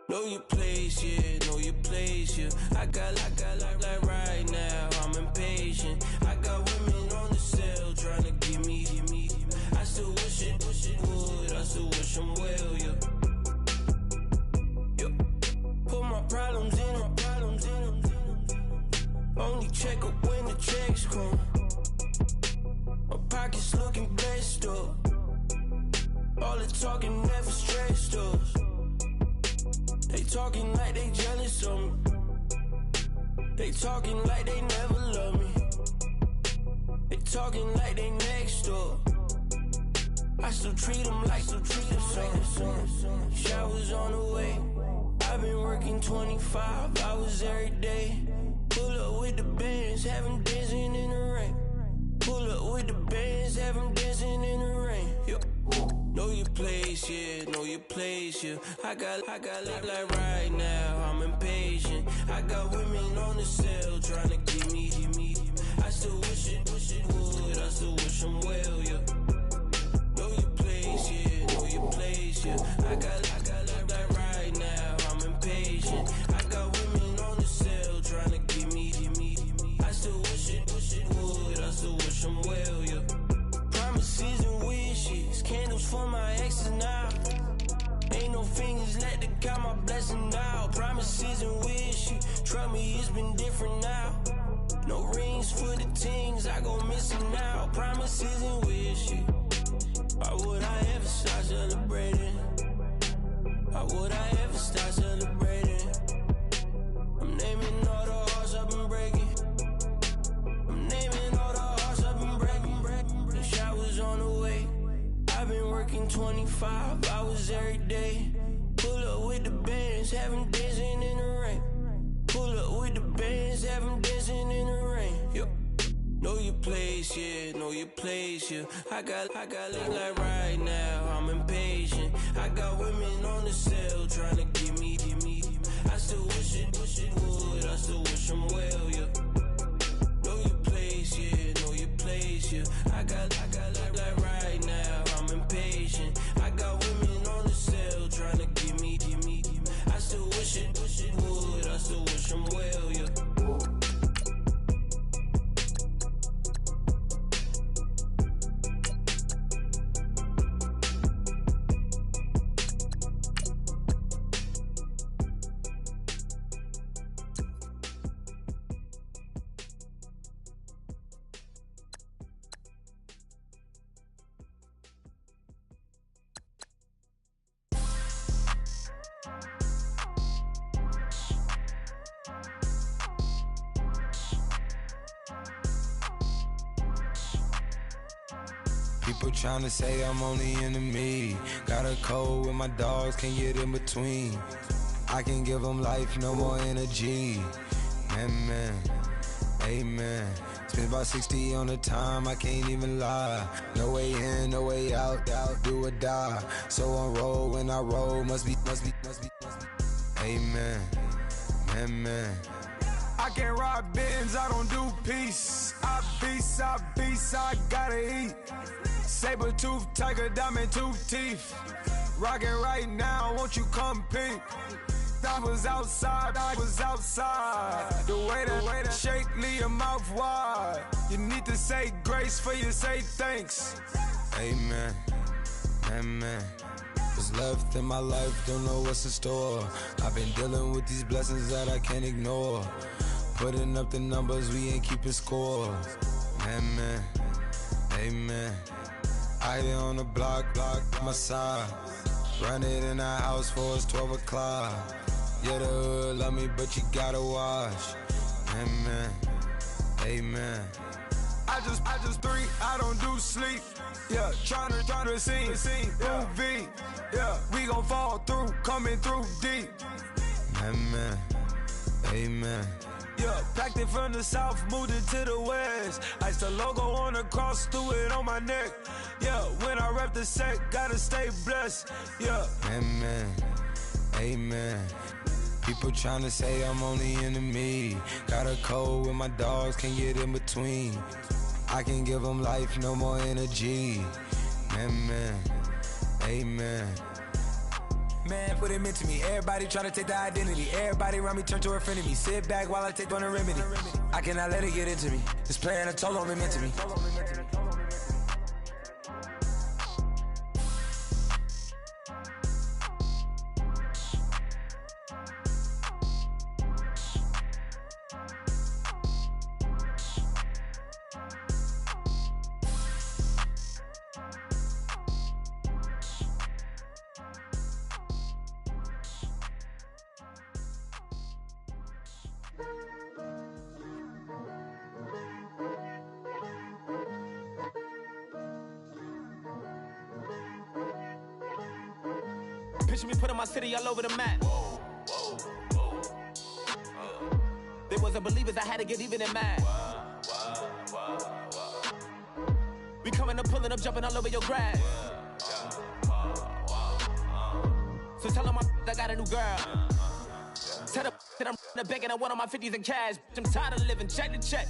Speaker 4: Know your place, yeah, know your place, yeah. I got like right now, I'm impatient. I got women on the cell trying to give me. I still wish it would, I still wish them well, yeah. Put my problems in. Only check up when the checks come. My pockets looking blessed up. All the talking never stressed us. They talking like they jealous of me. They talking like they never love me. They talking like they next door. I still treat them like some. Showers on the way. I've been working 25 hours every day. Pull up with the bands, have them dancing in the rain. Pull up with the bands, have them dancing in the rain. Yo. Know your place, yeah, know your place, yeah. I got like right now, I'm impatient. I got women on the cell trying to give me. I still wish it would, I still wish them well, yeah. Know your place, yeah, know your place, yeah. I got like right now, I'm impatient. I got women on the cell trying to give me. I still wish it would, I still wish them well, yeah. Promises and wishes, candles for my exes now. Ain't no fingers, let the count my blessing now. Promises and wishes, trust me, it's been different now. No rings for the things, I gon' miss them now. Promises and wishes, why would I ever start celebrating? Why would I ever start celebrating? I'm naming all the hearts I've been breaking. I'm naming all the hearts I've been breaking. The showers on the way. I've been working 25 hours every day. Pull up with the bands, have them dancing in the rain. Pull up with the bands, have them dancing in the rain. Yo. Know your place, yeah, know your place, yeah. I got like right now, I'm impatient. I got women on the cell trying to give me. I still wish it would, I still wish them well, yeah. Know your place, yeah, know your place, yeah. I got like right now, I'm impatient. I got women on the cell trying to give me. I still wish it would, I still wish them well, yeah.
Speaker 5: People tryna say I'm only enemy. Got a code with my dogs, can't get in between. I can give them life, no more energy. Amen, amen. Spent about 60 on the time, I can't even lie. No way in, no way out, do or die. So on roll, when I roll, must be. Amen, amen. I can't ride Benz, I don't do peace. I beast, I gotta eat. Saber tooth, tiger, diamond tooth teeth. Rockin' right now, won't you come peep? I was outside. The way to shake, leave your mouth wide. You need to say grace for you say thanks. Amen, amen. What's left in my life, don't know what's in store. I've been dealing with these blessings that I can't ignore. Putting up the numbers, we ain't keeping score. Amen, amen. I here on the block, my side. Run it in our house for it's 12 o'clock. Yeah, the hood love me, but you gotta watch. Amen, amen. I just three, I don't do sleep. Yeah, tryna see, UV. Yeah, we gon' fall through, coming through deep. Amen, amen. Yeah, packed it from the south, moved it to the west. Iced the logo on the cross, threw it on my neck. Yeah, when I rep the set, gotta stay blessed. Yeah, amen, amen. People tryna say I'm only enemy. Got a code with my dogs, can't get in between. I can give them life, no more energy. Amen, amen. Man, what it meant to me. Everybody try to take the identity. Everybody around me turn to a friend of me. Sit back while I take on a remedy. I cannot let it get into me. This playing a toll on me, meant to me.
Speaker 6: Picture me putting my city all over the map. They wasn't believers, I had to get even in mad. We coming up, pulling up, jumping all over your grass. So tell them I got a new girl. Tell them that I'm in the bank and I want all my 50s in cash. I'm tired of living check to check.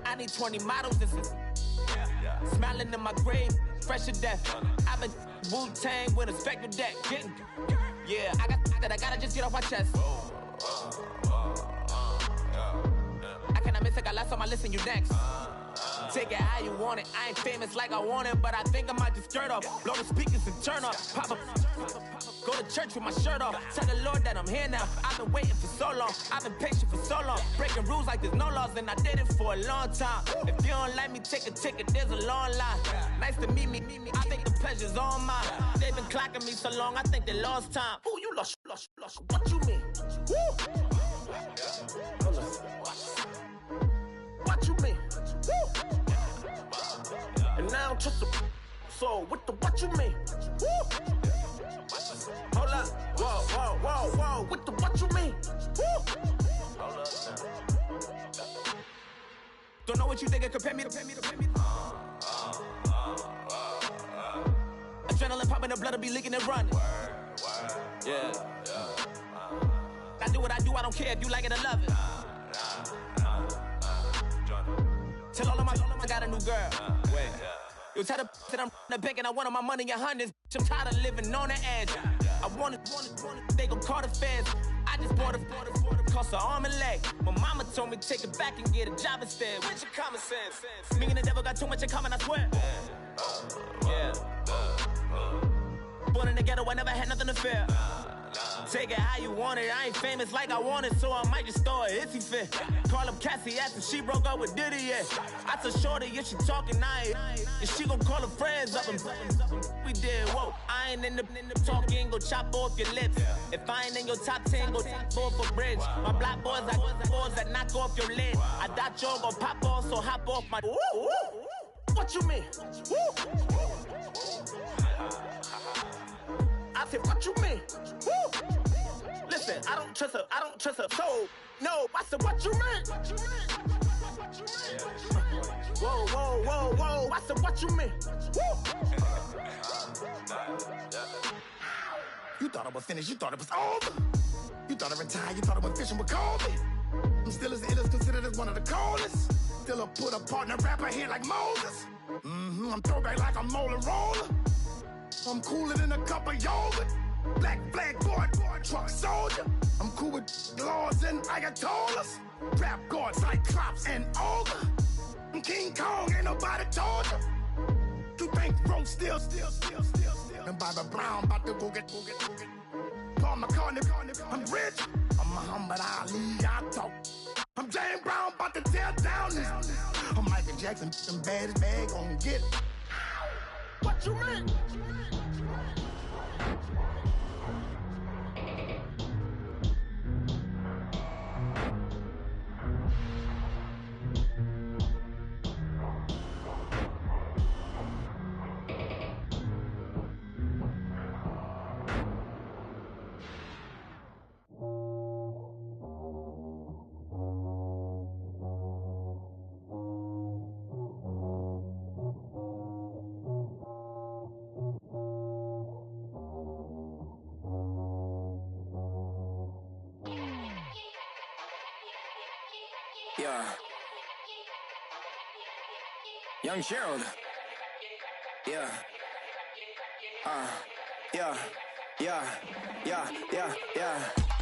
Speaker 6: I need 20 models. This is smiling in my grave, fresh to death. I've been Wu-Tang with a spectral deck. Yeah, I gotta just get off my chest. I cannot miss it, got last on my list and you next. Take it how you want it. I ain't famous like I want it, but I think I might just skirt off. Blow the speakers and turn up. Pop up. Go to church with my shirt off. Tell the Lord that I'm here now. I've been waiting for so long. I've been patient for so long. Breaking rules like there's no laws, and I did it for a long time. If you don't like me, take a ticket. There's a long line. Nice to meet me. I think the pleasure's all mine. They've been clocking me so long, I think they lost time. Ooh, you lost. What you mean? Woo! Hold on. What you mean? Woo! And now I'm just a so what you mean? Woo! Hold up, whoa, what you mean? Woo! Hold up now. Don't know what you think, compare me to. Adrenaline popping, the blood will be leaking and running. Yeah. I do what I do, I don't care if you like it or love it. Tell all of my I got a new girl. Wait. You tell the that I'm in the bank and I want all my money in hundreds. I'm tired of living on the edge. I want it, they gon' call the feds. I just bought a cost an arm and leg. My mama told me take it back and get a job instead. Where's your common sense? Me and the devil got too much in common, I swear. Yeah. Born in the ghetto, I never had nothing to fear. Take it how you want it. I ain't famous like I want it, so I might just throw a hissy fit. Call up Cassie after she broke up with Diddy, yeah. I told Shorty if she talking, if she gon' call her friends up and we did, whoa. I ain't in the talking, go chop off your lips. If I ain't in your top 10, go top 4 for bridge. My black boys, I got boys that knock off your lid. I thought y'all gon' pop off, so hop off my. What you mean? I said, what you mean? Woo! Listen, I don't trust her, so, no, I said, what you mean? Whoa, I said, what you mean? Woo! You thought I was finished, you thought it was over. You thought I retired, you thought I went fishing with Kobe.
Speaker 4: I'm still as ill as considered as one of the coldest. Still a put a partner rapper here like Moses. I'm throwback like a molar roller. I'm cooler than a cup of yogurt. Black flag boy, truck soldier. I'm cool with laws and ayatollahs. Rap gods, Cyclops and Ogre. I'm King Kong, ain't nobody told you. You think road still. And Bobby Brown about to go get. Paul McCartney, I'm rich. I'm Muhammad Ali, I talk. I'm James Brown, about to tear down this. I'm Michael Jackson, them bad as bad, gon' get it. What you mean?
Speaker 7: Yeah. Young Gerald. Yeah.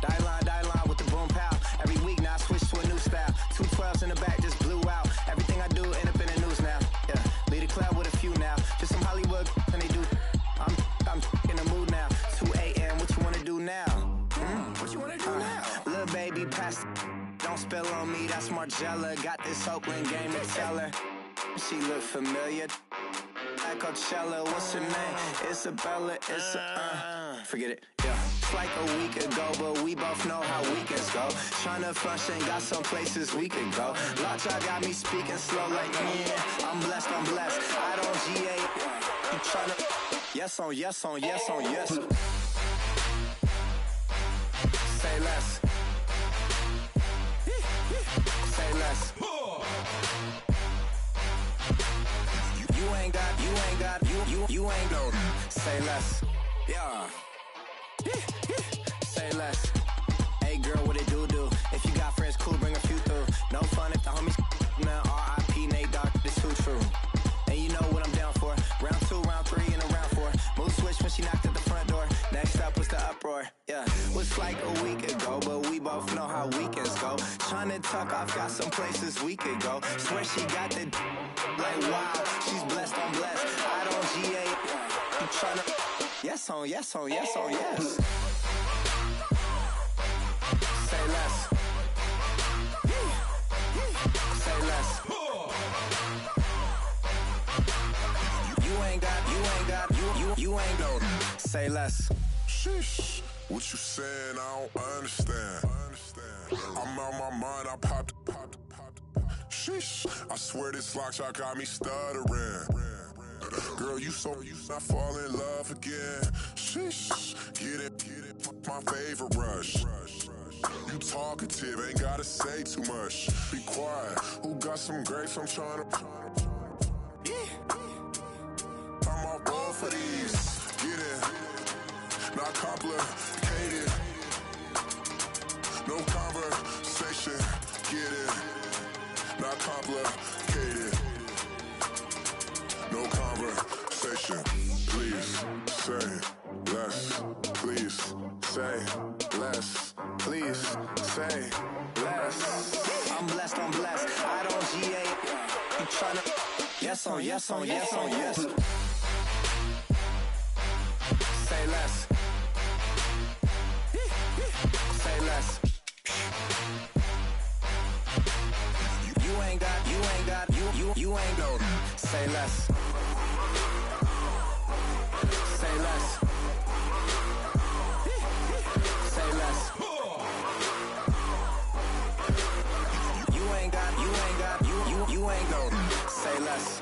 Speaker 7: Die line with the boom pow. Every week now I switch to a new style. 212s in the back just blew out. Everything I do end up in the news now. Yeah. Lead a club with a few now. Just some Hollywood and they do. I'm in the mood now. 2 a.m. What you wanna do now? What you wanna do now? Little baby pass. Don't spill on me, that's Margella. Got this Oakland game to tell her. She look familiar. At Coachella, what's her name? Isabella, forget it, yeah. It's like a week ago, but we both know how weekends go. Tryna function, got some places we could go. Lot y'all got me speaking slow like, yeah, I'm blessed. I don't GA, you tryna, yes on yes. Say less. Say less. You ain't no. Say less. Yeah. Say less. Hey girl, what it do? If you got friends, cool, bring a few through. No fun if the homies now. R.I.P. Nate Dogg, this too true. And you know what I'm down for. Round 2, round 3, and a round 4. Mood switch when she knocked at the front door. Next up was the uproar. Yeah, was like a week ago, but we both know how weekends go. Tryna tuck off, got some places we could go. Swear she got the like wow, she's blessed, I'm blessed. I don't GA. You tryna yes on yes. Say less. Say less. You ain't no. Say less.
Speaker 8: Sheesh, what you saying? I don't understand. I'm out my mind, I popped. Sheesh, I swear this lock shot got me stuttering. Girl, you not fall in love again. Sheesh, get it, my favorite rush. You talkative, ain't gotta say too much. Be quiet, who got some grapes? I'm tryna. I'm all ball for these. Get it, not complicated. No conversation, get it, not complicated. No conversation, please say less. Please say less. Please say less.
Speaker 7: I'm blessed. I don't GA. You tryna yes on yes. Say less. Say less. You ain't no. Say less. Say less. Say less. You ain't no. Say less.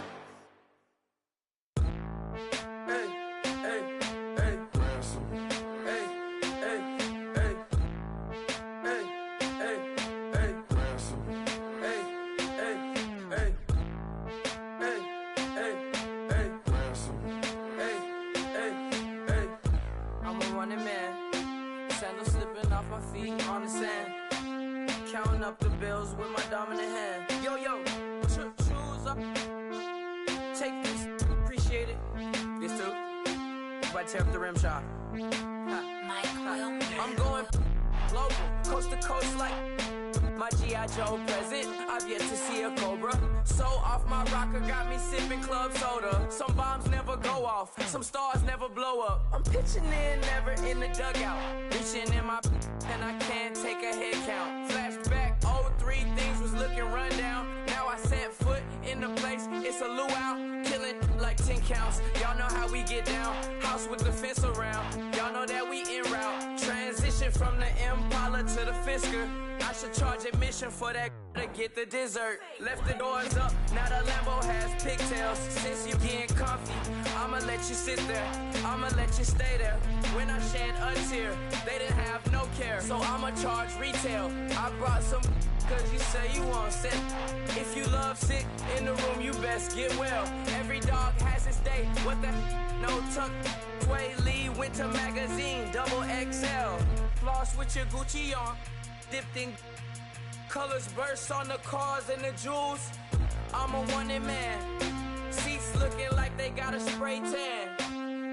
Speaker 6: bills with my dominant hand. Yo, choose up. Take this, appreciate it. This too. If I tear up the rim shot. I'm going global, coast to coast like my G.I. Joe present. I've yet to see a Cobra. So off my rocker got me sipping club soda. Some bombs never go off, some stars never blow up. I'm pitching in, never in the dugout. Reaching in my and I can't take a head count. Flashback, 03, things was looking run down. Now I set foot in the place, it's a luau. Killing like 10 counts, y'all know how we get down. House with the fence around, y'all know that we en route. Transition from the Impala to the Fisker. I should charge admission for that to get the dessert. Left the doors up, now the Lambo has pigtails. Since you getting comfy, I'ma let you sit there, I'ma let you stay there. When I shed a tear, they didn't have no care. So I'ma charge retail. I brought some cause you say you want set. If you love sick in the room, you best get well. Every dog has its day, what the no tuck. Sway Lee, winter magazine, double XL. Floss with your Gucci on, dipped in colors burst on the cars and the jewels. I'm a wanted man, seats looking like they got a spray tan.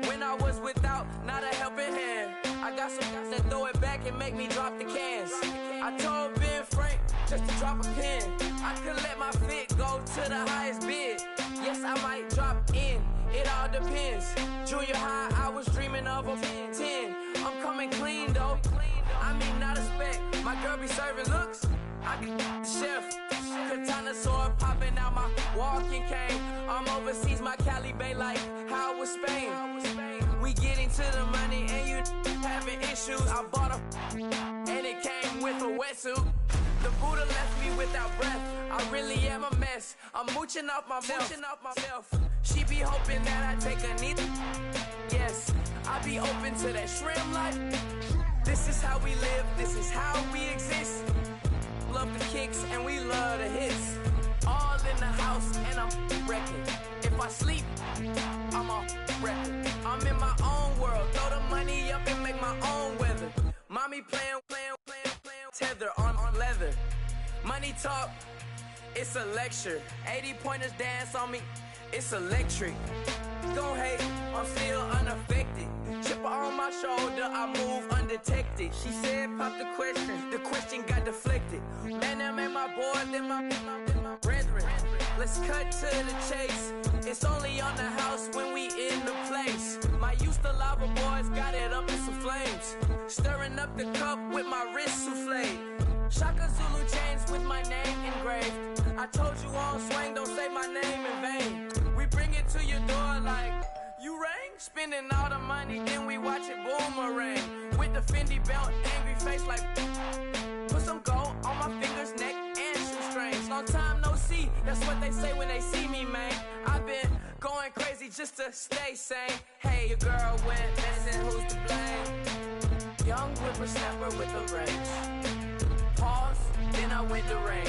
Speaker 6: When I was without, not a helping hand. I got some guys that throw it back and make me drop the cans. I told Ben Frank just to drop a pin. I could let my fit go to the highest bid. Yes, I might drop in, it all depends. Junior high, I was dreaming of a 10. I'm coming clean though, I mean not a spec. My girl be serving looks, I be the chef. Katana sword popping out my walking cane. I'm overseas, my Cali Bay like how was Spain. We getting to the money and you having issues. I bought a and it came with a wetsuit. The Buddha left me without breath. I really am a mess. I'm mooching off myself. She be hoping that I take a knee. Yes, I be open to that shrimp life. This is how we live, this is how we exist. Love the kicks and we love the hits. All in the house and I'm wrecking. If I sleep, I'm off record. I'm in my own world, throw the money up and make my own weather. Mommy playing, tether on leather. Money talk, it's a lecture. 80 pointers dance on me, it's electric. Don't hate, I'm still unaffected. Chipper on my shoulder, I move undetected. She said pop the question got deflected. Man, that made my boy, then my brethren. Let's cut to the chase. It's only on the house when we in the place. My used to lava boys got it up in some flames. Stirring up the cup with my wrist souffle. Shaka Zulu chains with my name engraved. I told you on swing, don't say my name in vain. We bring it to your door like, you rang? Spending all the money, then we watch it boomerang. With the Fendi belt, angry face like, put some gold on my fingers, neck, and shoestrings. Long time no see, that's what they say when they see me, man. I've been going crazy just to stay sane. Hey, your girl went missing, who's to blame? Young whippersnapper with the range. Pause, then I went to range.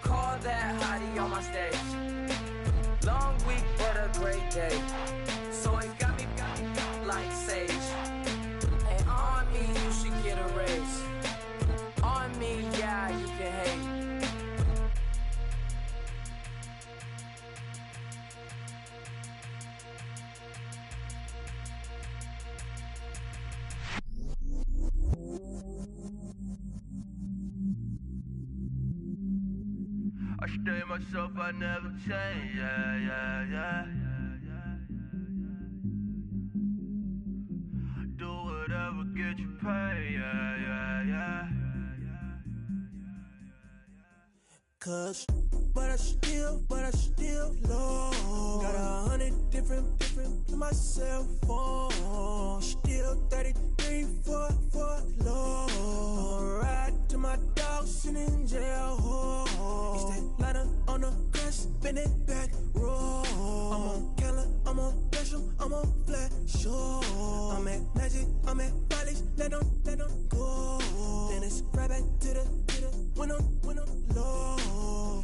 Speaker 6: Call that hottie on my stage. Long week, but a great day. So it got me like sage. And on me, you should get a raise. On me, yeah, you can hate.
Speaker 9: I stay myself, I never change, yeah. Do whatever, get you paid, yeah.
Speaker 4: Cause, but I still low. Got 100 different to my cell phone. Still 33 for low. I'ma ride to my dog sitting in jail. It's that lighter on the grass, spin it back, roll. I'm on Keller, I'm on Bishop, I'm on Flat Shore. I'm at Magic, I'm at Follies, let them go. Then it's right back to the when I'm low.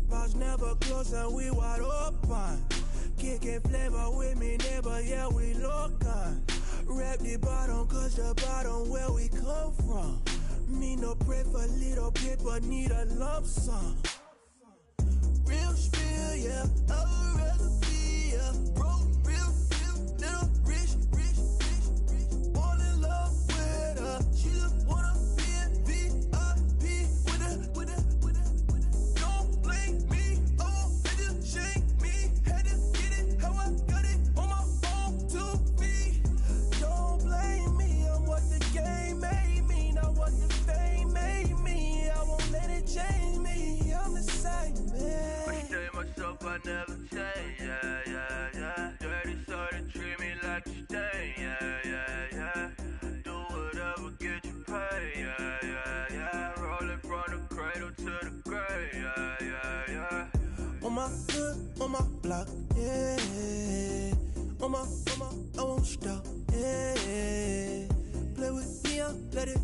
Speaker 4: Bars never close and we wide open. Kicking flavor with me, neighbor, yeah, we local. Rap the bottom, cause the bottom where we come from. Me no pray for little paper, need a lump sum. Real spill, yeah, I would rather be a broke, real, little rich. Fall in love with her, she just wanna be in VIP with her. Don't blame me, oh, they just shame me. Had to get it, how I got it on my phone to me. Don't blame me, I'm what the game made me, not what the fame made me. I won't let it change me, I'm the same man.
Speaker 9: I stay myself, I never change, yeah. Dirty sort of treat me like a stain, yeah. Do whatever, get you paid, yeah. Rolling from the cradle to the grave, yeah.
Speaker 4: On my hood, on my block, yeah. On my, I won't stop, yeah. Play with me, I'll let it,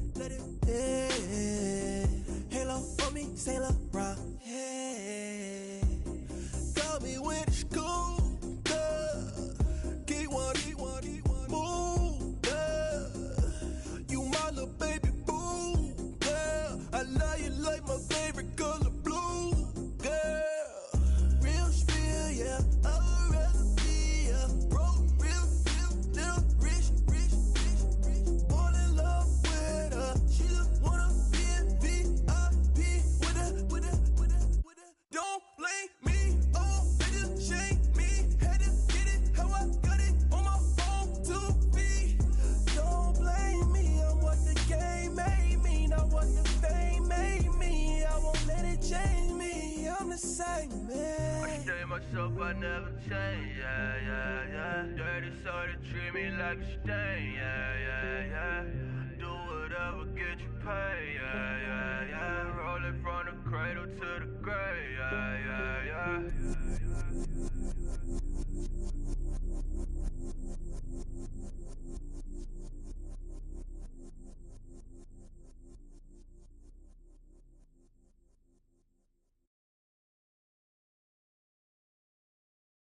Speaker 4: yeah. Halo on me, Sailor Rock, yeah. Got me with school, girl. Keep one, move, girl. You my little baby boo, girl. I love you like my favorite color blue, girl. Real spill, yeah, I would rather be a broke, real, little rich. Fall in love with her, she just wanna be in VIP with her. Don't blame me, oh, they just shame me. Had to get it, how I got it on my phone to me. Don't blame me, I'm what the game made me, not what the fame made me. I won't let it change me, I'm the same man.
Speaker 9: I stay myself, I never change, yeah. Dirty sort of treat me like a stain, yeah. Do whatever, get you paid, yeah. Rolling from the cradle to the grave, yeah.